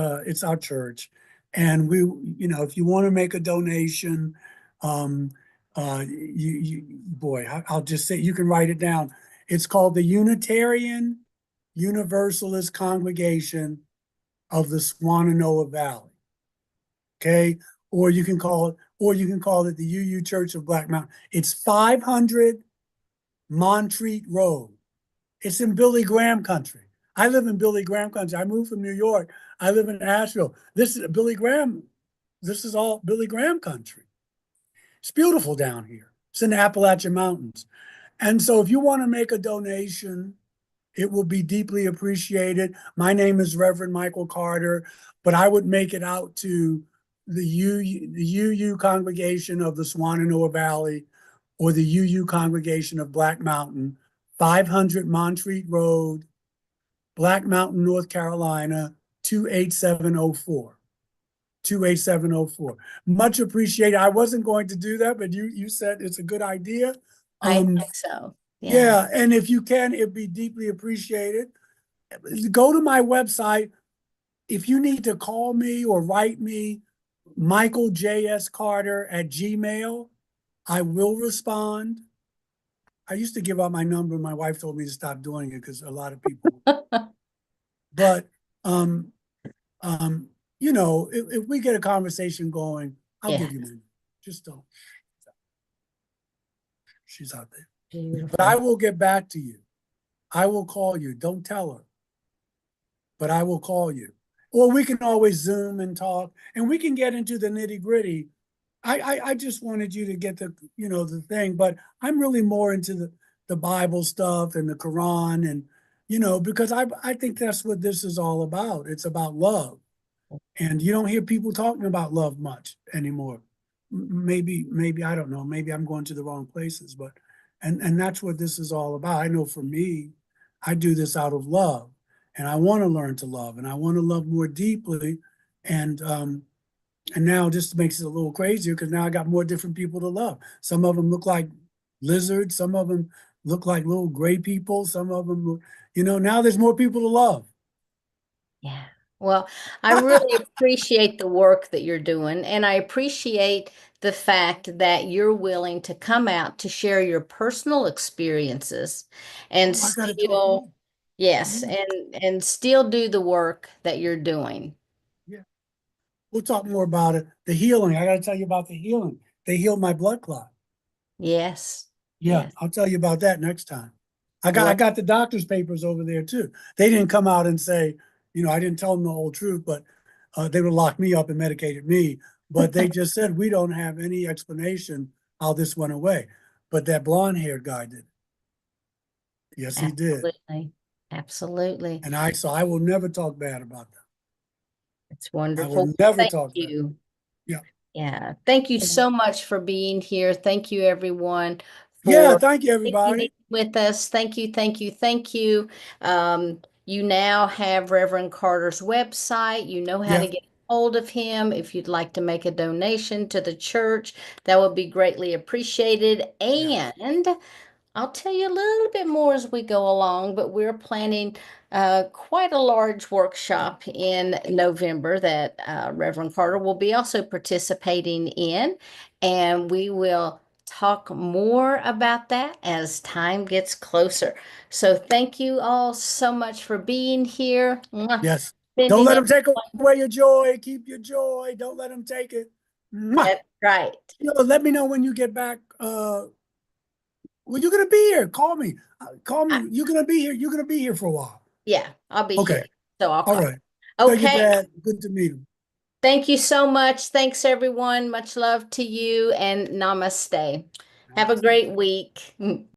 our church, and if you want to make a donation, um, boy, I'll just say you can write it down. It's called the Unitarian Universalist Congregation of the Swananoa Valley. Okay, or you can call it the UU Church of Black Mountain. It's 500 Montreat Road. It's in Billy Graham country. I live in Billy Graham country. I moved from New York. I live in Asheville. This is Billy Graham. This is all Billy Graham country. It's beautiful down here. It's in the Appalachian Mountains. And so if you want to make a donation, it will be deeply appreciated. My name is Reverend Michael Carter, but I would make it out to the UU congregation of the Swananoa Valley or the UU congregation of Black Mountain, 500 Montreat Road, Black Mountain, North Carolina, 28704. 28704. Much appreciated. I wasn't going to do that, but you said it's a good idea. I Um, think so. Yeah. yeah, and if you can, it'd be deeply appreciated. Go to my website. If you need to call me or write me, michaeljscarter@gmail, I will respond. I used to give out my number. My wife told me to stop doing it because a lot of people, but um, if we get a conversation going, I'll Yeah. give you my number. Just don't. She's out there. But I Beautiful. will get back to you. I will call you. Don't tell her, but I will call you. Or we can always Zoom and talk, and we can get into the nitty gritty I just wanted you to get the thing, but I'm really more into the Bible stuff and the Quran and, because I think that's what this is all about. It's about love. And you don't hear people talking about love much anymore. Maybe, I don't know, maybe I'm going to the wrong places, but, and that's what this is all about. I know for me, I do this out of love and I want to learn to love and I want to love more deeply. And, and now this makes it a little crazier because now I got more different people to love. Some of them look like lizards. Some of them look like little gray people. Some of them, now there's more people to love. Yeah. Well, I really appreciate the work that you're doing, and I appreciate the fact that you're willing to come out to share your personal experiences and Oh, I got to talk more. still, yes, Yeah, and still do the work that you're doing. yeah. We'll talk more about it. The healing. I got to tell you about the healing. They healed my blood clot. Yes. Yeah, Yes. I'll tell you about that next time. I got I Well, got the doctor's papers over there too. They didn't come out and say, I didn't tell them the whole truth, but they would lock me up and medicated me. But they just said we don't have any explanation how this went away. But that blonde-haired guy did. Yes, he did. absolutely. Absolutely. And I will never talk bad about them. It's I wonderful. will never Thank talk bad. you. Yeah. Yeah. Thank you so much for being here. Thank you, everyone, Yeah, for thank you, being everybody. with us. Thank you, thank you, thank you. You now have Reverend Carter's website. You know how to Yeah, get hold of him. If you'd like to make a donation to the church, that would be greatly appreciated. yeah, And I'll tell you a little bit more as we go along, but we're planning quite a large workshop in November that Reverend Carter will be also participating in, and we will talk more about that as time gets closer. So thank you all so much for being here. Mwah. yes. Don't Sending let it. them take away your joy. Keep your joy. Don't let them take it. Mwah. That's right. Let me know when you get back. Well, you're gonna be here. Call me. Call I, me. You're gonna be here. You're gonna be here for a while. yeah, I'll be Okay. here. So I'll All call. right. Tell your Okay. dad. Good to meet him. Thank you so much. Thanks, everyone. Much love to you and namaste. Have a Namaste. great week.